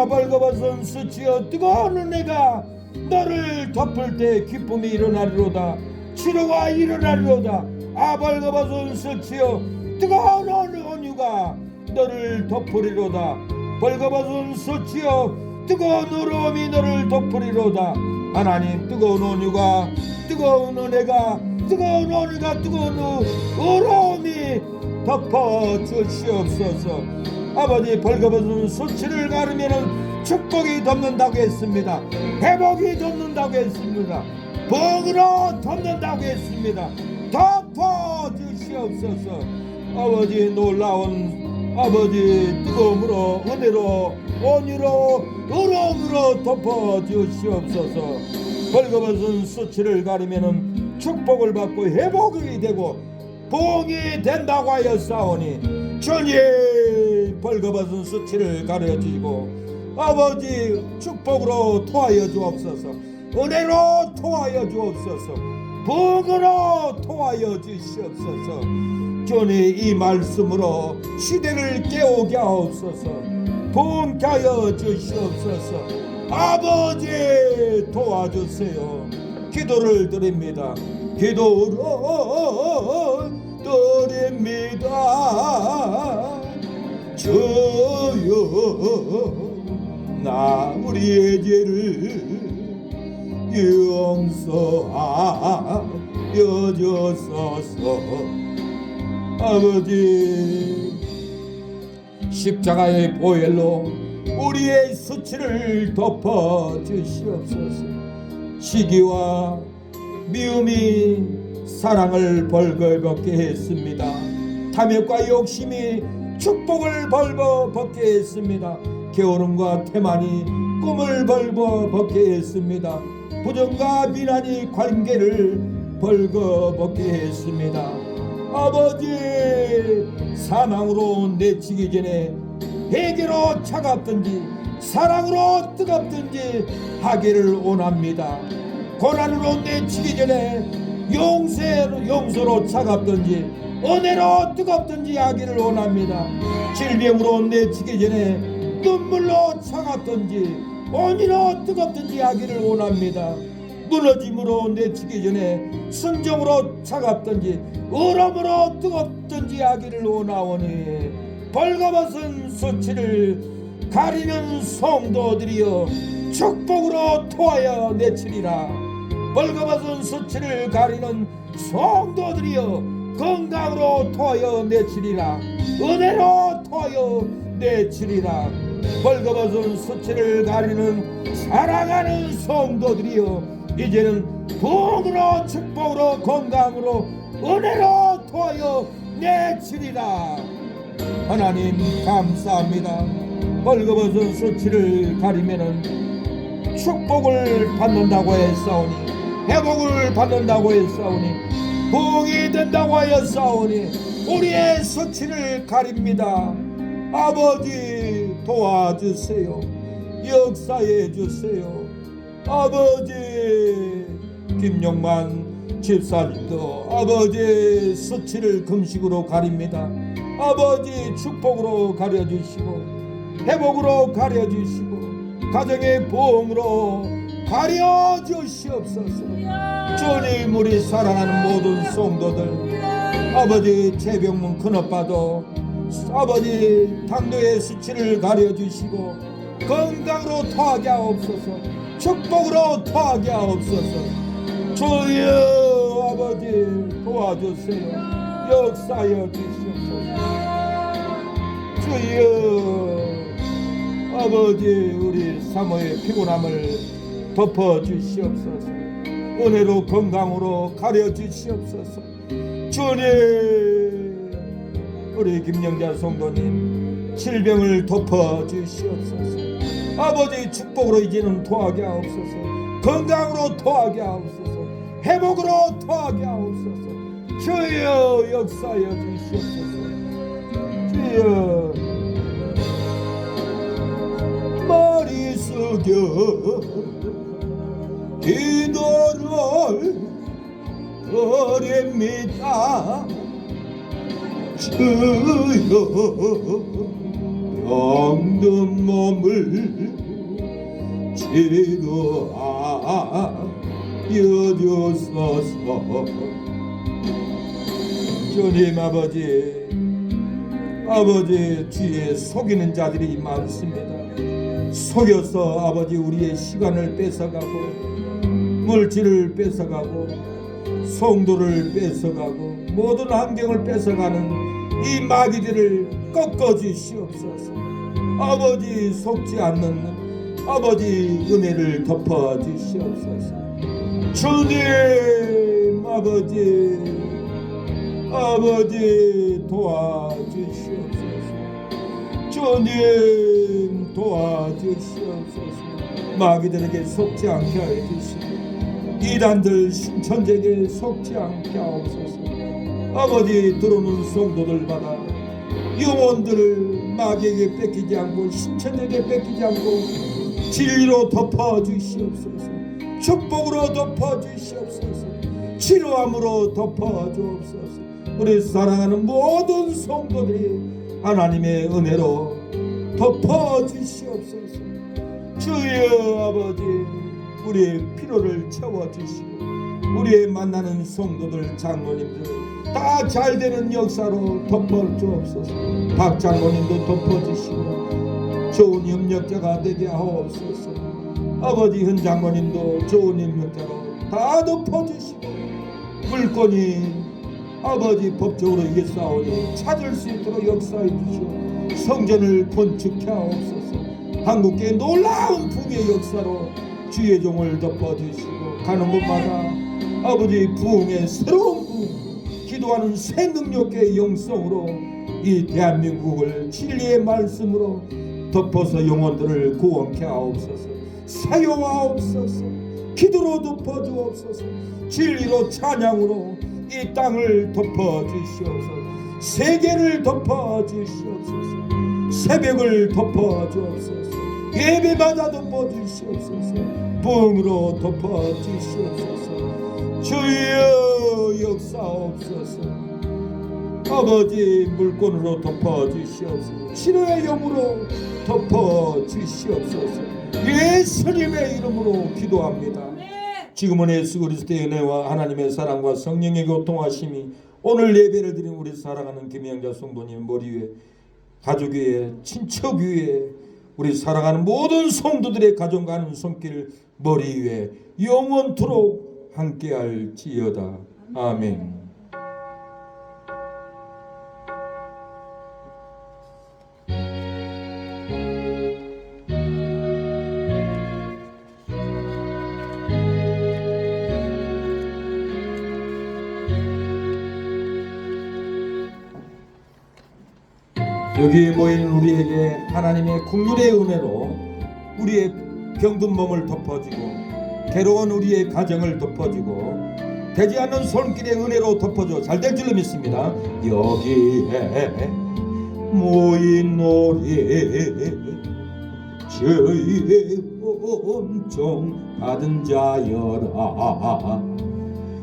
A: 벌거벗은 수치여 뜨거운 은혜가 너를 덮을 때 기쁨이 일어나리로다. 치료가 일어나리로다. 벌거벗은 수치여 뜨거운 온유가 너를 덮으리로다. 벌거벗은 수치여 뜨거운 의로움이 너를 덮으리로다. 하나님 뜨거운 온유가 뜨거운 은혜가 뜨거운 온유가 뜨거운 의로움이 덮어 주시옵소서. 아버지 벌거벗은 수치를 가르면은 축복이 덮는다고 했습니다. 회복이 덮는다고 했습니다. 복으로 덮는다고 했습니다. 덮어 주시옵소서. 아버지 놀라운 아버지 뜨거움으로 은혜로 온유로 의로움으로 덮어 주시옵소서. 벌거벗은 수치를 가리면은 축복을 받고 회복이 되고 봉이 된다고 하였사오니 주님 벌거벗은 수치를 가려주시고 아버지 축복으로 토하여 주옵소서. 은혜로 토하여 주옵소서. 복으로 토하여 주시옵소서. 주님 이 말씀으로 시대를 깨우게 하옵소서. 부흥케 하여 주시옵소서. 아버지 도와주세요. 기도를 드립니다. 기도를 드립니다. 주여 나 우리의 죄를 용서하여 주소서. 아버지 십자가의 보혈로 우리의 수치를 덮어 주시옵소서. 시기와 미움이 사랑을 벌거벗게 했습니다. 탐욕과 욕심이 축복을 벌거벗게 했습니다. 게으름과 태만이 꿈을 벌거벗게 했습니다. 부정과 비난이 관계를 벌거벗게 했습니다. 아버지 사망으로 내치기 전에 회개로 차갑든지 사랑으로 뜨겁든지 하기를 원합니다. 고난으로 내치기 전에 용서로 차갑든지 은혜로 뜨겁든지 하기를 원합니다. 질병으로 내치기 전에 눈물로 차갑든지 온유로 뜨겁든지 하기를 원합니다. 무너짐으로 내치기 전에 순종으로 차갑든지 의로움으로 뜨겁든지 하기를 원하오니 벌거벗은 수치를 가리는 성도들이여 축복으로 토하여 내치리라. 벌거벗은 수치를 가리는 성도들이여 건강으로 토하여 내치리라. 은혜로 토하여 내치리라. 벌거벗은 수치를 가리는 사랑하는 성도들이여 이제는 부흥으로 축복으로 건강으로 은혜로 도하여 내주리라. 하나님 감사합니다. 벌거벗은 수치를 가리면은 축복을 받는다고 했사오니, 회복을 받는다고 했사오니, 부흥이 된다고 하였사오니 우리의 수치를 가립니다. 아버지 도와주세요. 역사해 주세요. 아버지 김용만 집사님도 아버지 수치를 금식으로 가립니다. 아버지 축복으로 가려주시고 회복으로 가려주시고 가정의 보험으로 가려주시옵소서. 주님, 우리 사랑하는 모든 성도들, 아버지 최병문 큰오빠도 아버지 당뇨의 수치를 가려주시고 건강으로 토하게 하옵소서. 축복으로 토하게 하옵소서. 주여 아버지 도와주세요. 역사하여 주시옵소서. 주여 아버지 우리 사모의 피곤함을 덮어주시옵소서. 은혜로 건강으로 가려주시옵소서. 주님, 우리 김영자 성도님 질병을 덮어주시옵소서. 아버지 축복으로 이제는 토하게 하옵소서. 건강으로 토하게 하옵소서. 회복으로 토하게 하옵소서. 주여 역사하여 주시옵소서. 주여 머리 숙여 기도를 드립니다. 주여 병든 몸을 치료하여 주소서. 주님 아버지 주위에 속이는 자들이 많습니다. 속여서 아버지 우리의 시간을 뺏어가고 물질을 뺏어가고 성도를 뺏어가고 모든 환경을 뺏어가는 이 마귀들을 꺾어주시옵소서. 아버지 속지 않는 아버지 은혜를 덮어주시옵소서. 주님 아버지 도와주시옵소서. 주님 도와주시옵소서. 마귀들에게 속지 않게 하여 주시고 이단들 신천지에게 속지 않게 하옵소서. 아버지 들어오는 성도들마다 영혼들을 마귀에게 뺏기지 않고 신천지에게 뺏기지 않고 진리로 덮어주시옵소서. 축복으로 덮어주시옵소서. 치료함으로 덮어주옵소서. 우리 사랑하는 모든 성도들이 하나님의 은혜로 덮어주시옵소서. 주여 아버지 우리의 피로를 채워주시고 우리의 만나는 성도들 장로님들 다 잘되는 역사로 덮어주옵소서. 박 장로님도 덮어주시고 좋은 협력자가 되게 하옵소서. 아버지 현 장로님도 좋은 협력자로 다 덮어주시고 물건이 아버지 법적으로 이겼사오니 찾을 수 있도록 역사해 주시오. 성전을 건축해 하옵소서. 한국계 놀라운 부흥의 역사로 주의 종을 덮어주시고 가는 곳마다 아버지 부흥의 새로운 부흥 기도하는 새 능력의 영성으로 이 대한민국을 진리의 말씀으로 덮어서 영혼들을 구원케 하옵소서. 사용하옵소서. 기도로 덮어주옵소서. 진리로 찬양으로 이 땅을 덮어주시옵소서. 세계를 덮어주시옵소서. 새벽을 덮어주옵소서. 예배마다 덮어주시옵소서. 부흥으로 덮어주시옵소서. 주여 역사옵소서. 아버지 물건으로 덮어주시옵소서. 치료의 영으로 덮어주시옵소서. 예수님의 이름으로 기도합니다. 지금은 예수 그리스도의 은혜와 하나님의 사랑과 성령의 교통하심이 오늘 예배를 드린 우리 사랑하는 김영자 성도님 머리 위에 가족 위에 친척 위에 우리 사랑하는 모든 성도들의 가정 가는 손길 머리 위에 영원토록 함께할지어다. 아멘. 여기에 모인 우리에게 하나님의 국률의 은혜로 우리의 병든 몸을 덮어주고 괴로운 우리의 가정을 덮어주고 되지 않는 손길의 은혜로 덮어줘 잘 될 줄로 믿습니다. 여기에 모인 우리 주의 은총 받은 자여라.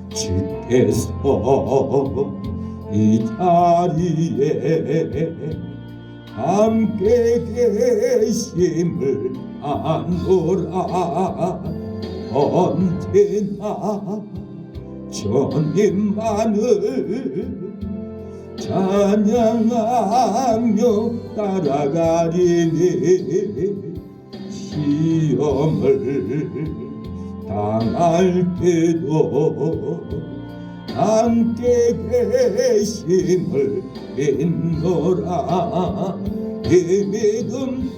A: 주께서 이 자리에 함께 계심을 아노라. 언제나 주님만을 찬양하며 따라가리니 시험을 당할 때도 함께 계심을 믿노라. 이 믿음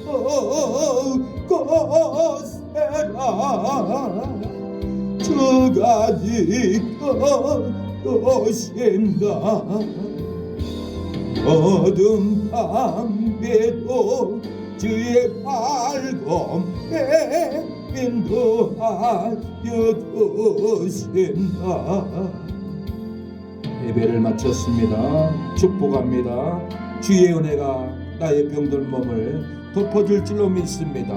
A: 거세라. 주가 지켜주신다. 어둠 밤에도 주의 밝음에 인도하여 주신다. 예배를 마쳤습니다. 축복합니다. 주의 은혜가 나의 병든 몸을 덮어줄 줄로 믿습니다.